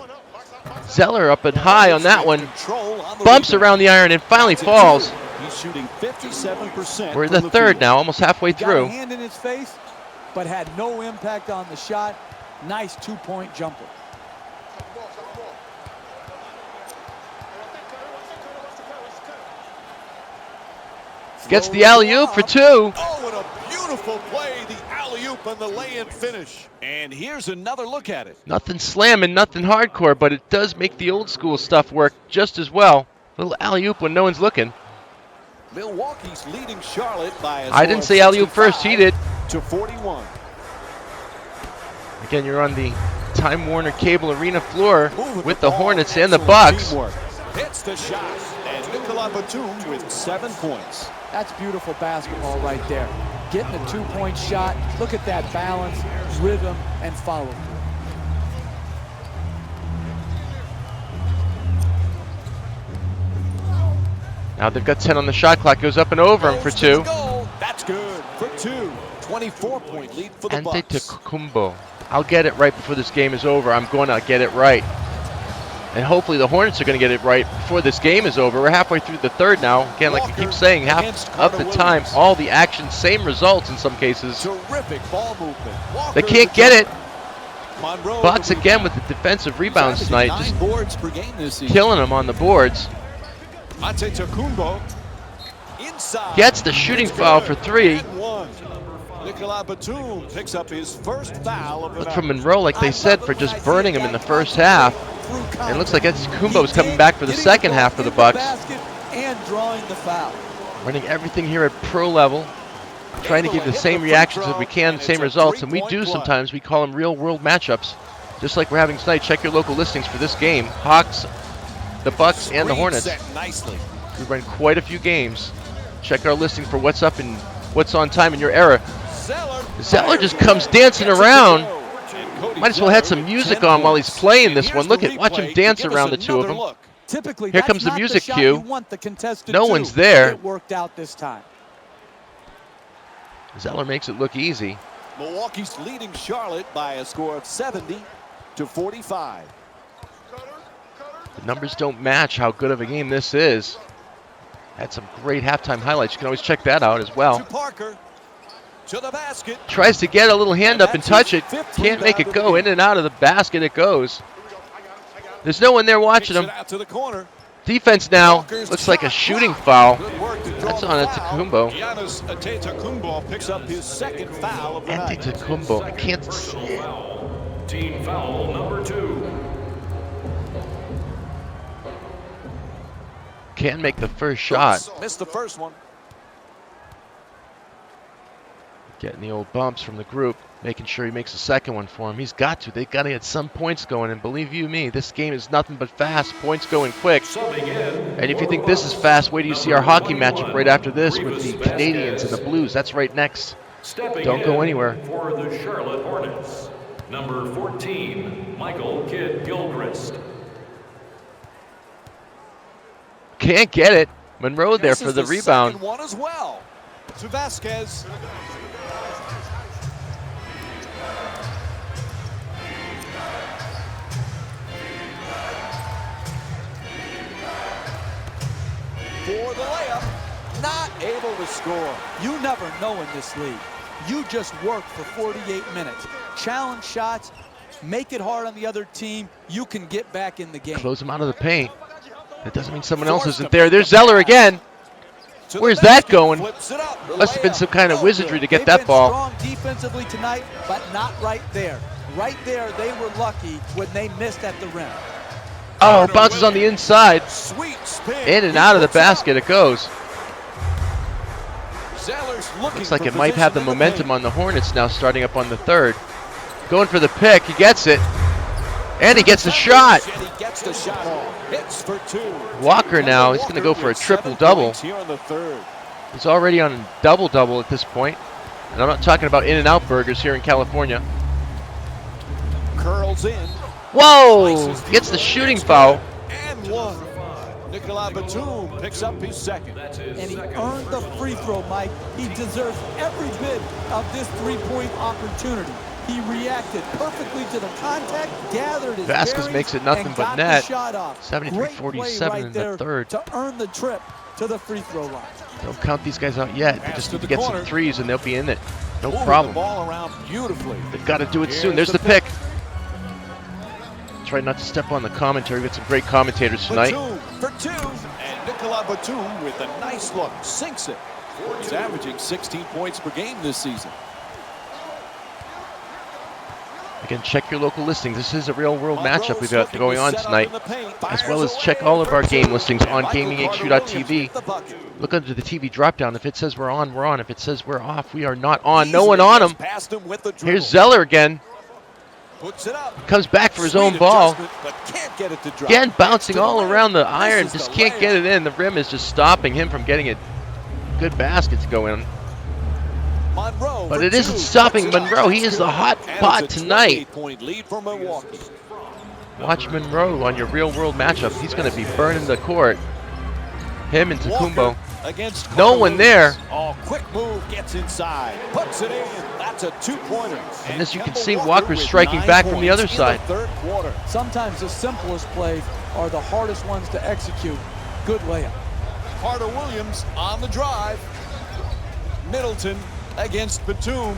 Zeller up and high on that one. Control on the Bumps rebound. around the iron and finally falls. He's shooting 57%. We're in from the third field. now, almost halfway Got a through. hand in his face, but had no impact on the shot. Nice two-point jumper. Gets the alley-oop for 2. Oh, what a beautiful play, the alley-oop and the lay-in finish. And here's another look at it. Nothing slamming, nothing hardcore, but it does make the old school stuff work just as well. Little alley-oop when no one's looking. Milwaukee's leading Charlotte by a I didn't say alley-oop first, he did. to 41. Again, you're on the Time Warner Cable Arena floor Moving with the ball, Hornets and the excellent Bucks. teamwork. Hits the shot, and Nikola Nicola Batum with 7 points. That's beautiful basketball right there. Getting a two-point shot. Look at that balance, rhythm, and follow through. Now they've got 10 on the shot clock. Goes up and over him for 2. That's good for 2. 24-point lead for the Bucks. Antetokounmpo. I'll get it right before this game is over. I'm going to get it right. And hopefully the Hornets are going to get it right before this game is over. We're halfway through the third now. Again, like we keep saying, half of the time, all the action, same results in some cases. Terrific ball movement. They can't get it. Bucks again with the defensive rebounds tonight. Just boards per game this season. killing them on the boards. Antetokounmpo inside. Gets the shooting foul for 3. Nicola Batum picks up his first foul of the Look night. for Monroe, like they said, for just burning him in the first half. And it looks like Antetokounmpo is coming back for the second half for the Bucks. And drawing the foul. Running everything here at pro level. Trying to give the same reactions as we can, same results. And we do sometimes. We call them real-world matchups. Just like we're having tonight. Check your local listings for this game. Hawks, the Bucks, and the Hornets. We run quite a few games. Check our listing for what's up and what's on time in your era. Zeller just comes dancing around. Might as well have some music on while he's playing this one. Watch him dance around the two of them. Typically, here comes the music cue. The no one's there. It worked out this time. Zeller makes it look easy. Milwaukee's leading Charlotte by a score of 70-45. The numbers don't match how good of a game this is. Had some great halftime highlights. You can always check that out as well. To Parker, to the basket. Tries to get a little hand up and touch it. Can't make it go. In and out of the basket it goes. There's no one there watching him. Out to the corner. Defense now. Looks like a shooting foul. That's on Antetokounmpo. Giannis Antetokounmpo picks up his second foul of the night. Antetokounmpo. I can't see it. Team foul number 2. Can't make the first shot. Missed the first one. Getting the old bumps from the group. Making sure he makes the second one for him. He's got to. They've got to get some points going. And believe you me, this game is nothing but fast. Points going quick. And if you think this is fast, wait till you see our hockey matchup right after this with the Canadians and the Blues. That's right next. Don't go anywhere. For the Charlotte Hornets, number 14, Michael Kidd-Gilchrist. Can't get it. Monroe there for the rebound. One as well. To Vasquez. For the layup, not able to score. You never know in this league. You just work for 48 minutes. Challenge shots, make it hard on the other team. You can get back in the game. Close him out of the paint. That doesn't mean someone else isn't there. There's Zeller again. Where's that going? Must have been some kind of wizardry to get that ball. Strong defensively tonight, but not right there. Right there, they were lucky when they missed at the rim. Oh, bounces on the inside. In and out of the basket it goes. Looks like it might have the momentum on the Hornets now starting up on the third. Going for the pick. He gets it. And he gets the shot. Walker now, he's going to go for a triple-double. He's already on a double-double at this point. And I'm not talking about In-N-Out burgers here in California. Curls in. Whoa! Gets the shooting foul. And one. Nicola Batum picks up his second. And he earned the free throw, Mike. He deserves every bit of this three-point opportunity. He reacted perfectly to the contact, gathered his Vasquez makes it nothing but net. 73-47 right in the third. To earn the trip to the free throw line. Don't count these guys out yet. They just need to get some threes and they'll be in it. No Moving problem. The ball around beautifully. They've got to do it soon. There's the pick. Try not to step on the commentary. We've got some great commentators tonight. Batum for 2. And Nicola Batum with a nice look. Sinks it. He's averaging 16 points per game this season. Again, check your local listings. This is a real-world matchup we've got going on tonight, as well as check all of our game listings on GamingHQ.tv. Look under the TV drop-down. If it says we're on, we're on. If it says we're off, we are not on. No one on him. Here's Zeller again. Puts it up. Comes back for his own Sweet ball. adjustment, but can't get it to drop. Again, bouncing To the all rim. around the iron. Misses Just the can't get layup. it in. The rim is just stopping him from getting a good basket to go in. Monroe But for it isn't two. stopping Puts it up. Monroe. He is the hot And pot it's a tonight. 28-point lead for Milwaukee. Watch Monroe on your real-world matchup. He's going to be burning the court. Him and Tacumbo. Walker against No Carter one there. Williams. Oh, quick move, gets inside, puts it in. That's a two-pointer. And as you can Kemba see, Walker Walker's with striking 9 back from the points other in side. The third quarter. Sometimes the simplest plays are the hardest ones to execute. Good layup. Carter Williams on the drive. Middleton against Batum.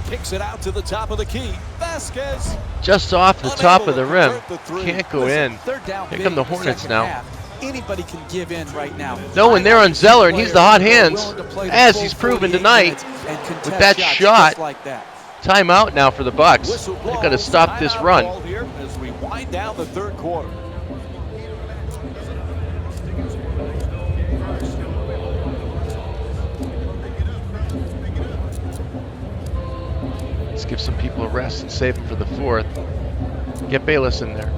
Kicks it out to the top of the key. Vasquez. Just off the top of the rim. Can't go in. They're down Here big come the in Hornets second now. half. Anybody can give in right now. No one there on Zeller, and he's the hot hands, Willing to play the as full he's proven 48 tonight minutes and contest with that shots shot. just like that. Timeout now for the Bucks. Whistle They've got to blows. stop this Timeout run. called here as we wind down the third quarter. Let's give some people a rest and save them for the fourth. Get Bayless in there.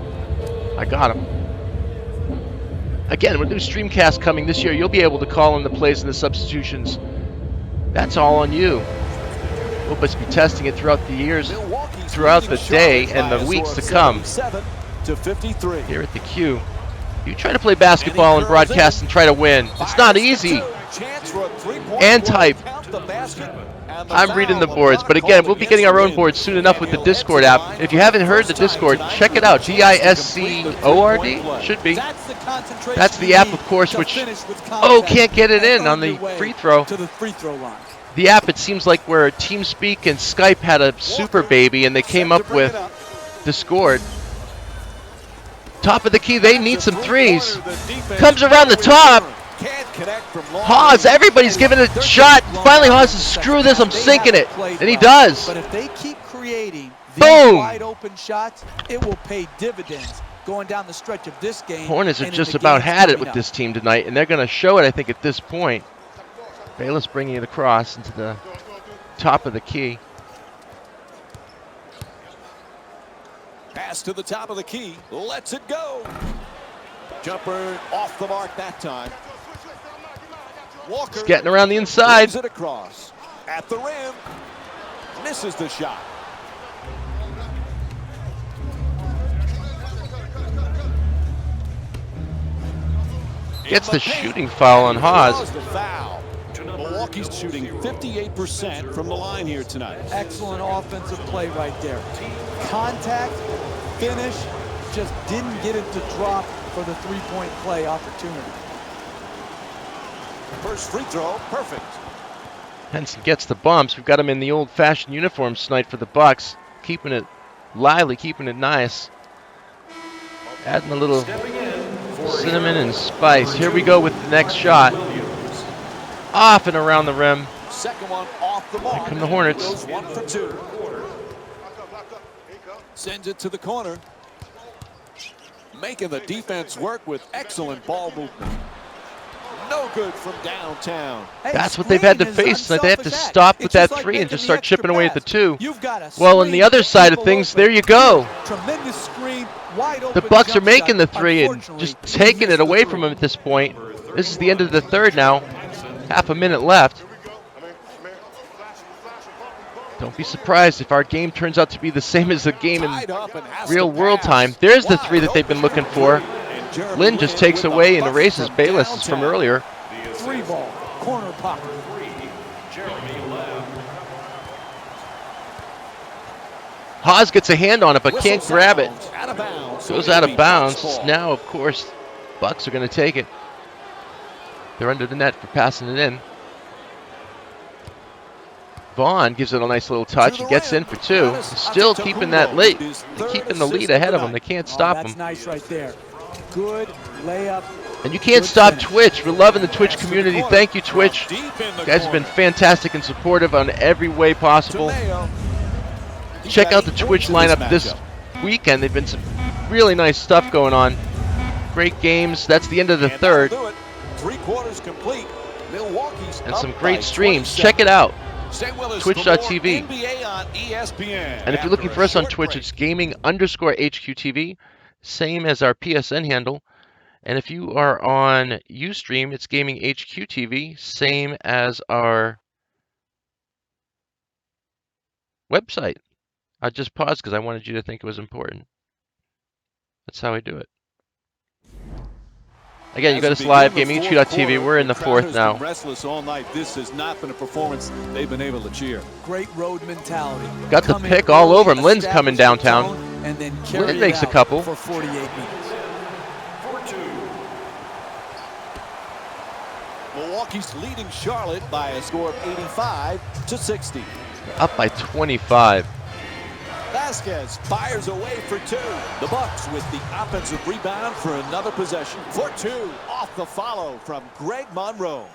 I got him. Again, with new Streamcast coming this year, you'll be able to call in the plays and the substitutions. That's all on you. We'll just be testing it throughout the years, Milwaukee's throughout the leading day Charlotte and by the a weeks score to of come 77-53. here at the Q. You try to play basketball and broadcast and try to win. It's not easy. Chance for a three-point And play. type. Count the basket, and the I'm foul. reading the A boards, block but again, called we'll be getting our own against the boards soon enough with the And he'll head Discord to the app. line If you haven't heard the first time Discord, tonight check with it a out. chance to complete the DISCORD. three-point play. Should be. That's the concentration That's the you app, need of course, to which, finish with oh, contact can't get it and in on earn the your way free throw. to the free throw line. The app, it seems like where TeamSpeak and Skype had a super baby and they came Set to up bring it with up. Discord. Top of the key, they need some threes. The defense Comes around the top. Can't connect from long Haas, range. everybody's giving it a shot. Finally, Haas says, screw this, I'm sinking it. And he does. But if they keep creating these Boom. wide open shots, it will pay dividends going down the stretch of this game. Hornets have and in just the about games had it coming with up. this team tonight, and they're going to show it, I think, at this point. Bayless bringing it across into the top of the key. Pass to the top of the key. Lets it go. Jumper off the mark that time. Walker He's getting around the inside. brings it across. At the rim. Misses the shot. Gets In the paint. shooting foul on Haas. Draws the foul. Milwaukee's shooting 58% from the line here tonight. Excellent offensive play right there. Contact, finish, just didn't get it to drop for the three-point play opportunity. First free throw, perfect. Henson gets the bumps. We've got him in the old-fashioned uniforms tonight for the Bucks. Keeping it lively, keeping it nice. Adding a little cinnamon and spice. Here we go with the next shot. Off and around the rim. Second one off the mark. Here come the Hornets. Goes 1 for 2. Sends it to the corner. Making the defense work with excellent ball movement. No good from downtown. Hey, That's what they've had to screening is face tonight. They have to unselfish act. stop with It's that just like three and making just the start extra chipping away at the pass. two. You've got a Well, on screen the other with side of people things, open. there you go. Tremendous screen, wide open. The Bucks are jump making the shot. three and Unfortunately, just he taking missed it the away three. from him at this point. This is the end of the third now. Half a minute left. Don't be surprised if our game turns out to be the same as the game in Tied up and has real to world pass. time. There's the Wide three that they've been looking for. And Jeremy Lynn just Lin takes with the away and bucket erases from Bayless from downtown. earlier. Three ball, corner pocket. Haas gets a hand on it but Whistle can't grab it. sounds out of bounds. Goes So out it'll of be Bucks bounds. ball. Now, of course, Bucks are going to take it. They're under the net for passing it in. Vaughn gives it a nice little touch. He gets in for two. Still keeping that lead. They're keeping the lead ahead of them. They can't stop That's them. nice right there. Good layup. And you can't Good stop finish. Twitch. We're loving the Twitch community. Thank you, Twitch. Deep in the You guys have been corner. fantastic and supportive on every way possible. Tomeo. He Check got out the 8 Twitch points in lineup this matchup. weekend. They've been some really nice stuff going on. Great games. That's the end of the And third. that'll do it. 3 quarters complete. Milwaukee's And up some by great streams. 27. Check it out. Stay with us Twitch.tv. for more NBA on ESPN. And if you're looking after for a us on short Twitch, break. it's gaming_HQTV, same as our PSN handle. And if you are on Ustream, it's gaming_HQTV, same as our website. I just paused because I wanted you to think it was important. That's how I do it. Again, you got us live, gaming_HQ.tv. We're in the fourth now. Restless all night. This has not been a performance they've been able to cheer. Great road mentality. Got the Come in pick all early, over him. Lynn's coming establish the downtown. tone, and then carry Lynn it makes a out couple. for 48 minutes. Milwaukee's leading Charlotte by a score of 85-60. Up by 25. Vasquez fires away for two. The Bucks with the offensive rebound for another possession. For two, off the follow from Greg Monroe.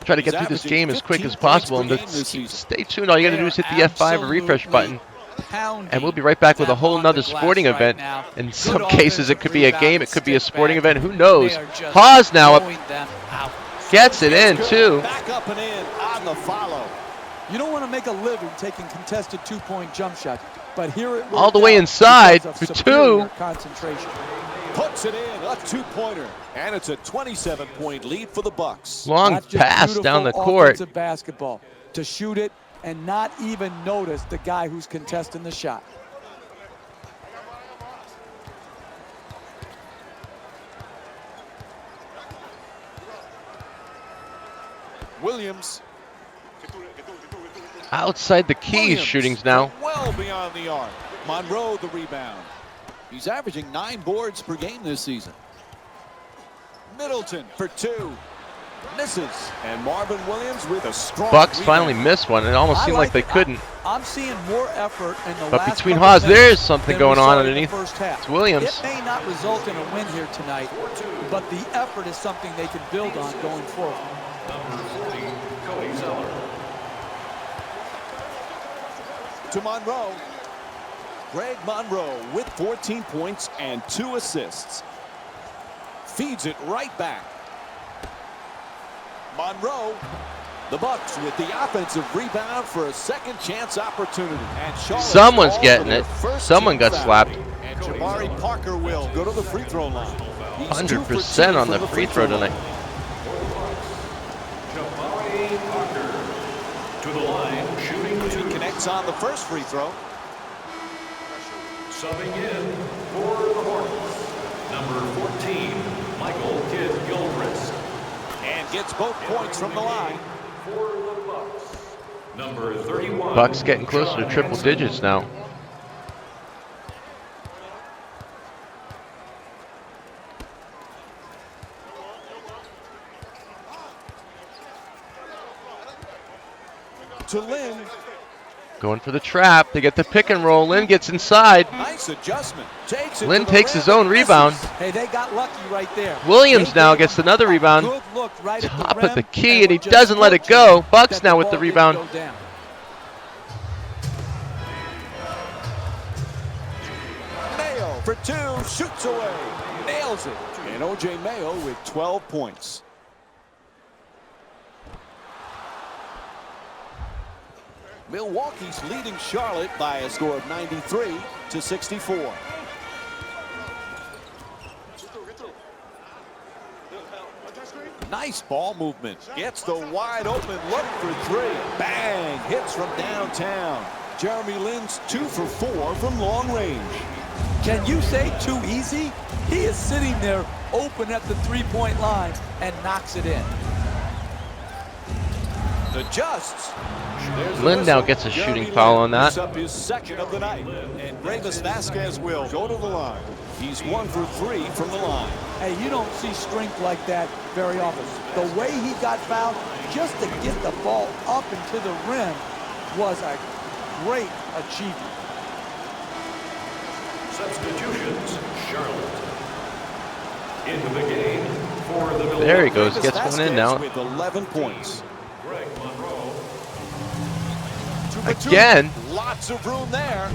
Try to get through this game as quick as possible, and stay tuned. All you got to do is hit the F5 refresh button, and we'll be right back with a whole nother sporting event. In some cases, it could be a game, it could be a sporting event. Who knows? Pause now. Gets it in too. Back up and in on the follow. You don't want to make a living taking contested two-point jump shots, but here it all the way inside for two. Concentration. Puts it in, a two-pointer, and it's a 27-point lead for the Bucks. Long pass down the court. Offensive basketball to shoot it and not even notice the guy who's contesting the shot. Williams. Outside the keys shootings now. Well beyond the arc. Monroe the rebound. He's averaging 9 boards per game this season. Middleton for two. Misses. And Marvin Williams with a strong Bucks rebound. finally missed one. It almost seemed like they couldn't. I'm seeing more effort in the But last between couple Haas, minutes there's something than going we saw on in the underneath. first half. It's Williams. It may not result in a win here tonight, but the effort is something they can build on going forward. To Monroe. Greg Monroe with 14 points and 2 assists. Feeds it right back. Monroe. The Bucks with the offensive rebound for a second chance opportunity. And someone's getting it. Someone got slapped. And Jabari Parker will go to the free throw line. 100% on the free throw tonight. Jabari Parker to the line, shooting He two. connects on the first free throw. Subbing in for the Hornets, number 14, Michael Kidd-Gilchrist. And gets both points from the line. For the Bucks, number 31. Bucks getting closer to triple digits now. To Lynn. Going for the trap. They get the pick and roll. Lynn gets inside. Nice adjustment. Takes it Lynn to the takes rim his own and rebound. misses. Hey, they got lucky right there. Williams They now gave gets him another a rebound. good look right at Top the of the rim, key, and he were just doesn't let it fortunate go. Bucks that now the with the ball didn't rebound. go down. Mayo for two, shoots away, nails it. And O.J. Mayo with 12 points. Milwaukee's leading Charlotte by a score of 93-64. Nice ball movement. Gets the wide open look for three. Bang! Hits from downtown. Jeremy Lin's 2 for 4 from long range. Can you say too easy? He is sitting there open at the three-point line and knocks it in. Adjusts. There's the Lynn now whistle. gets a Jeremy shooting foul Lin on that. picks up his second of the night. And Gravis Vasquez will go to the line. He's 1 for 3 from the line. Hey, you don't see strength like that very often. The way he got fouled, just to get the ball up and to the rim, was a great achievement. Substitutions, Charlotte. Into the game for the Milwaukee. There he goes. Gravis Gets one Vasquez in now. with 11 points. Greg Monroe. Again. Lots of room there.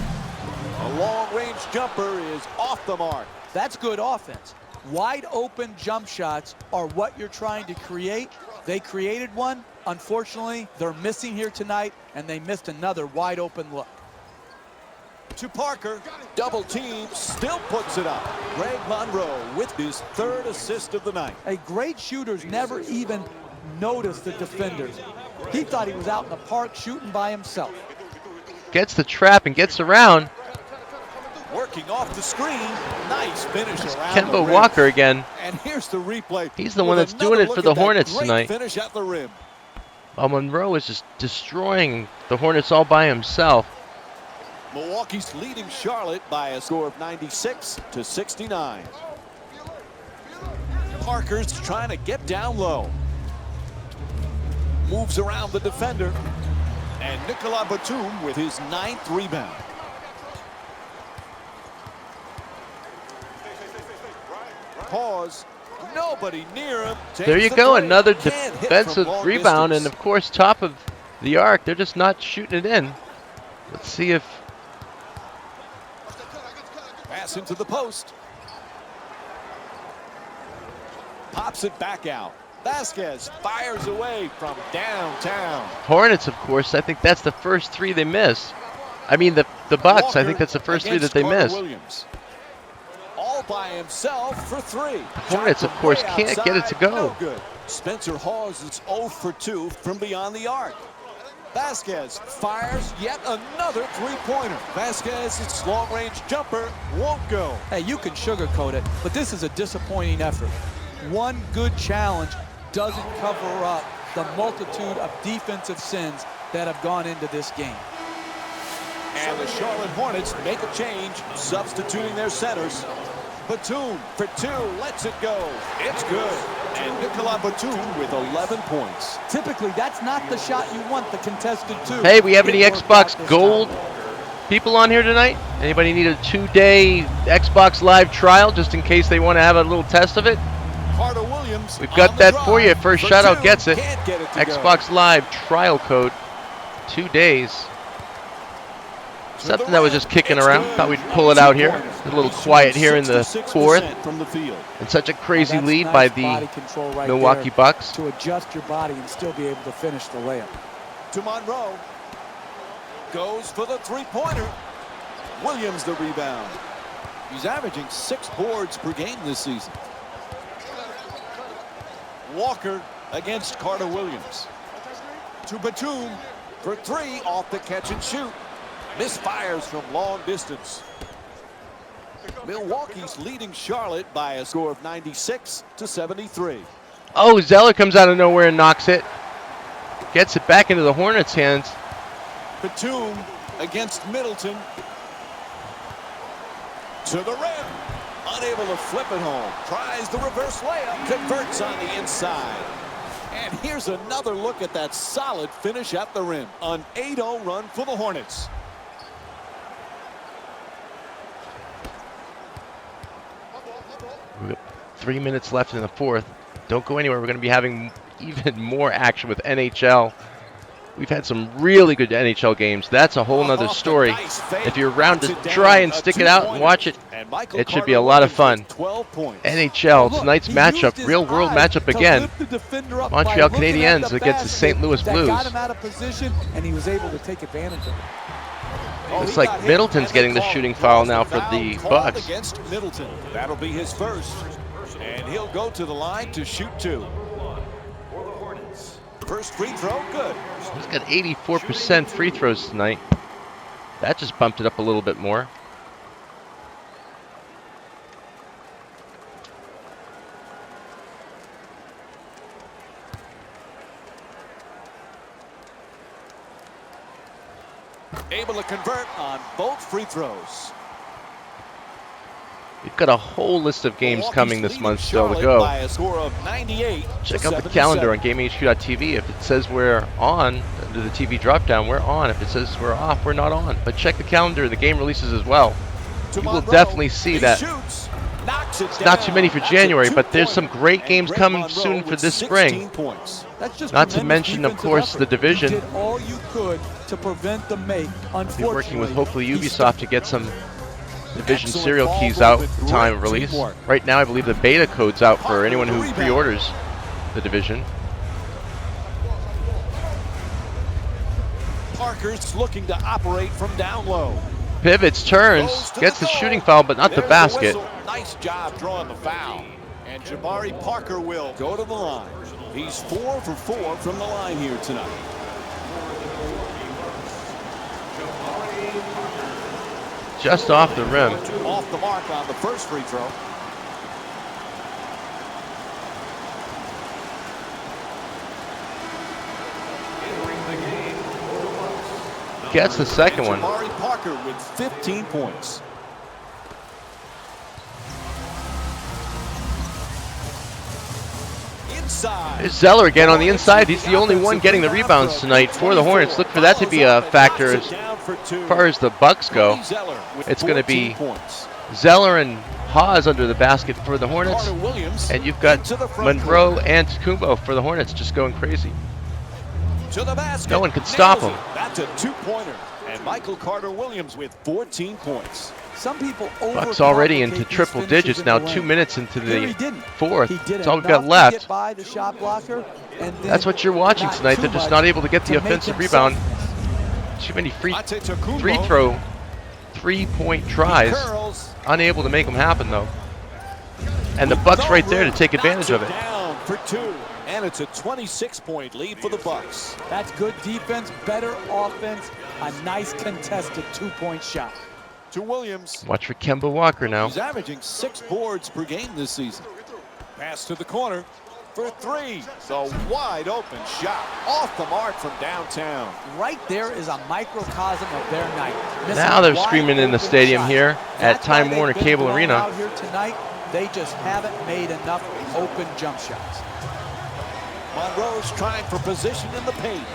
A long-range jumper is off the mark. That's good offense. Wide open jump shots are what you're trying to create, They created one. Unfortunately, they're missing here tonight, and they missed another wide open look. To Parker, double team, still puts it up. Greg Monroe with his 3rd assist of the night. A great shooter's never even noticed the defenders. He thought he was out in the park shooting by himself. Gets the trap and gets around. Working off the screen, nice finish around Kemba the rim. Walker again. And here's the replay. He's the one with that's doing another it for look the at that Hornets great tonight. Finish at the rim. While Monroe is just destroying the Hornets all by himself. Milwaukee's leading Charlotte by a score of 96-69. Parker's trying to get down low. Moves around the defender. And Nicolas Batum with his 9th rebound. Pause. Nobody near him. There you go, another defensive rebound, and of course, top of the arc. They're just not shooting it in. Let's see if... Pass into the post. Pops it back out. Vasquez fires away from downtown. Hornets, of course, I think that's the first 3 they missed. I mean, the Bucks, Walker I think that's the first 3 that they Carter missed. Williams. All by himself for 3. Hornets, of course, can't get it to go. No good. Spencer Hawes is 0 for 2 from beyond the arc. Vasquez fires yet another 3-pointer. Vasquez's long-range jumper won't go. Hey, you can sugarcoat it, but this is a disappointing effort. One good challenge doesn't cover up the multitude of defensive sins that have gone into this game. And the Charlotte Hornets make a change, substituting their centers. Batum for 2, lets it go. It's good. And Nicolas Batum with 11 points. Typically, that's not the shot you want, the contested 2. Hey, we have any It worked out Xbox this Gold time. people on here tonight? Anybody need a 2-day Xbox Live trial just in case they want to have a little test of it? Carter Williams. We've got that for you. First shutout 2, gets it. Can't get it to Xbox Live trial code. 2 days. Something that was just kicking around. Thought we'd pull it out here. A little quiet here in the 4th. From the field. And such a crazy That's lead nice by body the control right Milwaukee there Bucks. to adjust your body and still be able to finish the layup. To Monroe. Goes for the 3-pointer. Williams the rebound. He's averaging 6 boards per game this season. Walker against Carter Williams. To Batum for 3 off the catch and shoot. Misfires from long distance. Milwaukee's leading Charlotte by a score of 96-73. Oh, Zeller comes out of nowhere and knocks it. Gets it back into the Hornets' hands. Batum against Middleton. To the rim. Unable to flip it home. Tries the reverse layup. Converts on the inside. And here's another look at that solid finish at the rim. An 8-0 run for the Hornets. We've got 3 minutes left in the 4th. Don't go anywhere. We're going to be having even more action with NHL. We've had some really good NHL games. That's a whole nother story. If you're around to try and stick it out and watch it, it should be a lot of fun. NHL, tonight's matchup, real-world matchup again. Montreal Canadiens against the St. Louis Blues. Got him out of position, and he was able to take advantage of it. Looks like Middleton's getting the shooting foul now for the Bucks. Against Middleton. That'll be his first. And he'll go to the line to shoot 2. First free throw, good. He's got 84% free throws tonight. That just bumped it up a little bit more. Able to convert on both free throws. We've got a whole list of games Milwaukee's coming this leading month still to Charlotte go. by a score of 98 Check to out the 77. calendar on GameHQ.tv. If it says we're on, under the TV drop-down, we're on. If it says we're off, we're not on. But check the calendar. The game releases as well. You will definitely see that. It's not too many for January, but there's some great games coming soon for this spring. That's just Not to tremendous mention, of defensive course, the effort. division. You did all you could to prevent the make. Be working with Unfortunately, hopefully he Ubisoft to get some division Excellent serial ball keys out movement, at the time of great release. teamwork. Right now, I believe the beta code's out for anyone who Rebound. pre-orders the division. Parker's looking to operate from down low. Pivots, turns, gets the shooting foul, but not the basket. Nice job drawing the foul. And Jabari Parker will go to the line. He's 4 for 4 from the line here tonight. Just off the rim. Off the mark on the first free throw. Gets the second one. Jabari Parker with 15 points. Inside. There's Zeller again on the inside. He's the only one getting the rebounds tonight for the Hornets. Look for that to be a factor as far as the Bucks go. It's going to be Zeller and Haas under the basket for the Hornets. And you've got Monroe and Tacumbo for the Hornets just going crazy. No one can stop him. That's a two-pointer. And Michael Carter-Williams with 14 points. Some people Bucks already into triple digits now, 2 minutes into the fourth. That's all we've got left. That's what you're watching tonight. They're just not able to get the offensive rebound. Too many three-point tries. Unable to make them happen, though. And the Bucks right there to take advantage of it. Down for two. And it's a 26-point lead for the Bucks. That's good defense, better offense, a nice contested two-point shot. To Williams. Watch for Kemba Walker now. He's averaging 6 boards per game this season. Pass to the corner for three. The wide open shot off the mark from downtown. Right there is a microcosm of their night. Now they're screaming in the stadium here at Time Warner Cable Arena. Out here tonight, they just haven't made enough open jump shots. Monroe's trying for position in the paint.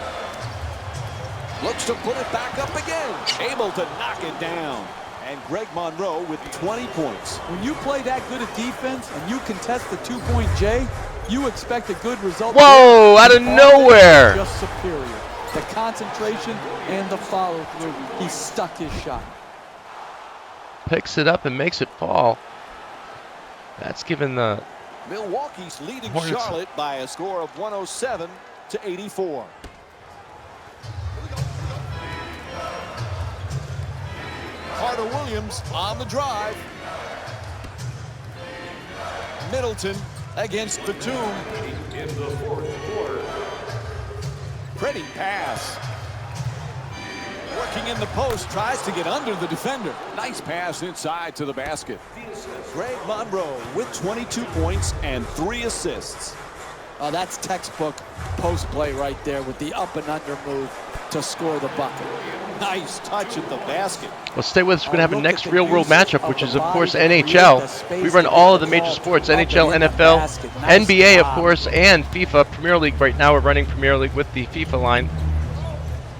Looks to put it back up again. Able to knock it down. And Greg Monroe with 20 points. When you play that good a defense and you contest the two-point J, you expect a good result. Whoa, out of nowhere. Just superior. The concentration and the follow-through. He stuck his shot. Picks it up and makes it fall. That's given the Milwaukee's leading Hornets Charlotte by a score of 107-84. Carter-Williams on the drive. Middleton against Batum. In the fourth quarter. Pretty pass. Working in the post, tries to get under the defender. Nice pass inside to the basket. Greg Monroe with 22 points and 3 assists. Oh, that's textbook post play right there with the up and under move to score the bucket. Nice touch at the basket. Well, stay with us. We're going to have a next real-world matchup, which is, of course, NHL. We run all of the major sports, NHL, NFL, NBA, of course, and FIFA Premier League. Right now, we're running Premier League with the FIFA line.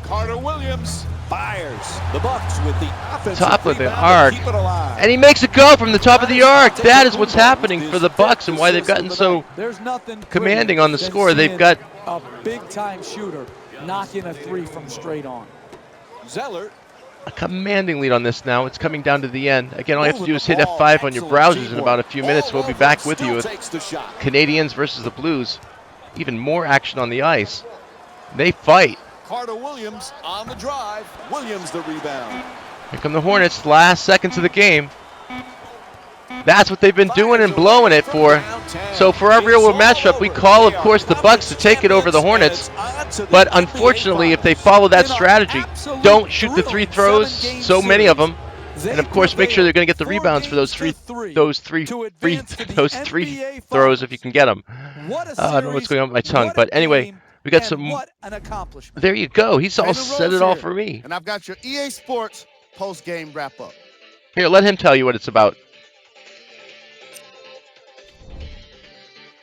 Carter-Williams fires. The Bucks with the offensive Top of the rebound arc. to keep it alive. And he makes it go from the top of the arc. That is what's happening for the Bucks and why they've gotten so There's nothing commanding on the than score. They've seeing got a big-time shooter knocking a three from straight on. Zeller. a commanding lead on this now. It's coming down to the end. Again, all you have to do is hit F5 on your browsers in about a few minutes. We'll be back with you with Canadians versus the Blues. Even more action on the ice. They fight. Carter-Williams on the drive. Williams the rebound. Here come the Hornets, last seconds of the game. That's what they've been doing and blowing it for. So for our real world matchup, we call, of course, the Bucks to take it over the Hornets. But unfortunately, if they follow that strategy, don't shoot the free throws, so many of them, and of course, make sure they're going to get the rebounds for those three throws if you can get them. I don't know what's going on with my tongue, but anyway, we got some. There you go. He's all said it all for me. And I've got your EA Sports post-game wrap-up. Here, let him tell you what it's about.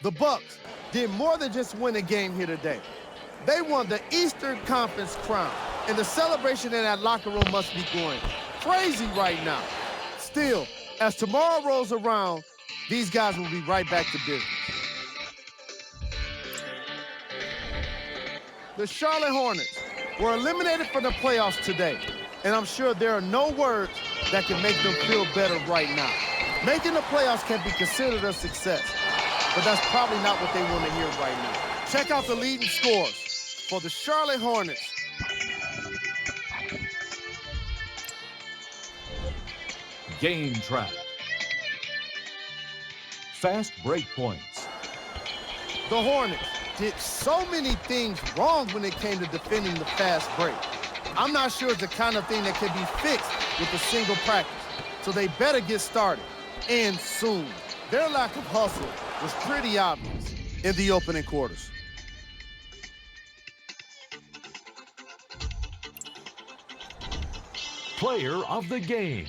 The Bucks did more than just win a game here today. They won the Eastern Conference crown, and the celebration in that locker room must be going crazy right now. Still, as tomorrow rolls around, these guys will be right back to business. The Charlotte Hornets were eliminated from the playoffs today, and I'm sure there are no words that can make them feel better right now. Making the playoffs can be considered a success, but that's probably not what they want to hear right now. Check out the leading scores for the Charlotte Hornets. Game track. Fast break points. The Hornets did so many things wrong when it came to defending the fast break. I'm not sure it's the kind of thing that can be fixed with a single practice. So they better get started, and soon. Their lack of hustle was pretty obvious in the opening quarters. Player of the game.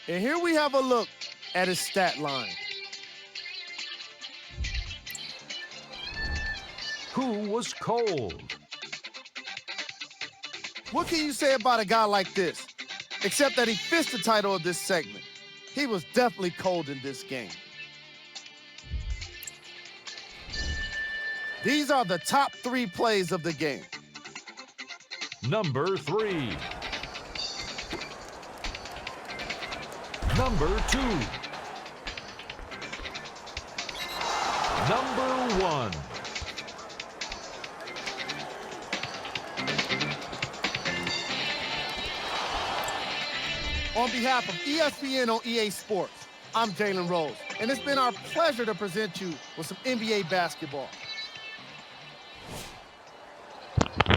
And here we have a look at his stat line. Who was cold? What can you say about a guy like this? Except that he fits the title of this segment. He was definitely cold in this game. These are the top 3 plays of the game. Number 3. Number 2. Number 1. On behalf of ESPN on EA Sports, I'm Jalen Rose, and it's been our pleasure to present you with some NBA basketball.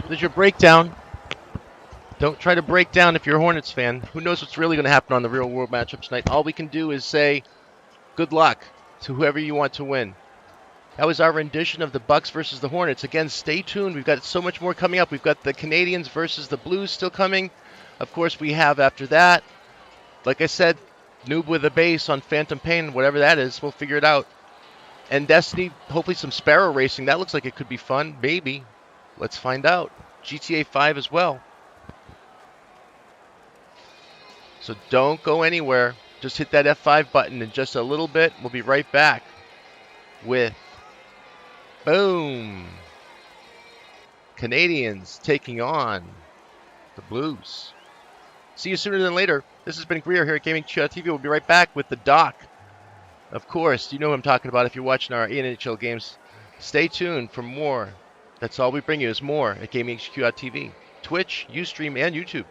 There's your breakdown. Don't try to break down if you're a Hornets fan. Who knows what's really going to happen on the real world matchup tonight. All we can do is say good luck to whoever you want to win. That was our rendition of the Bucks versus the Hornets. Again, stay tuned. We've got so much more coming up. We've got the Canadians versus the Blues still coming. Of course, we have after that, like I said, Noob with a base on Phantom Pain, whatever that is. We'll figure it out. And Destiny, hopefully some Sparrow racing. That looks like it could be fun. Maybe. Let's find out. GTA 5 as well. So don't go anywhere. Just hit that F5 button in just a little bit. We'll be right back with boom. Canadians taking on the Blues. See you sooner than later. This has been Greer here at Gaming TV. We'll be right back with the doc. Of course, you know who I'm talking about if you're watching our NHL games. Stay tuned for more. That's all we bring you is more at GamingHQ.tv, Twitch, Ustream, and YouTube.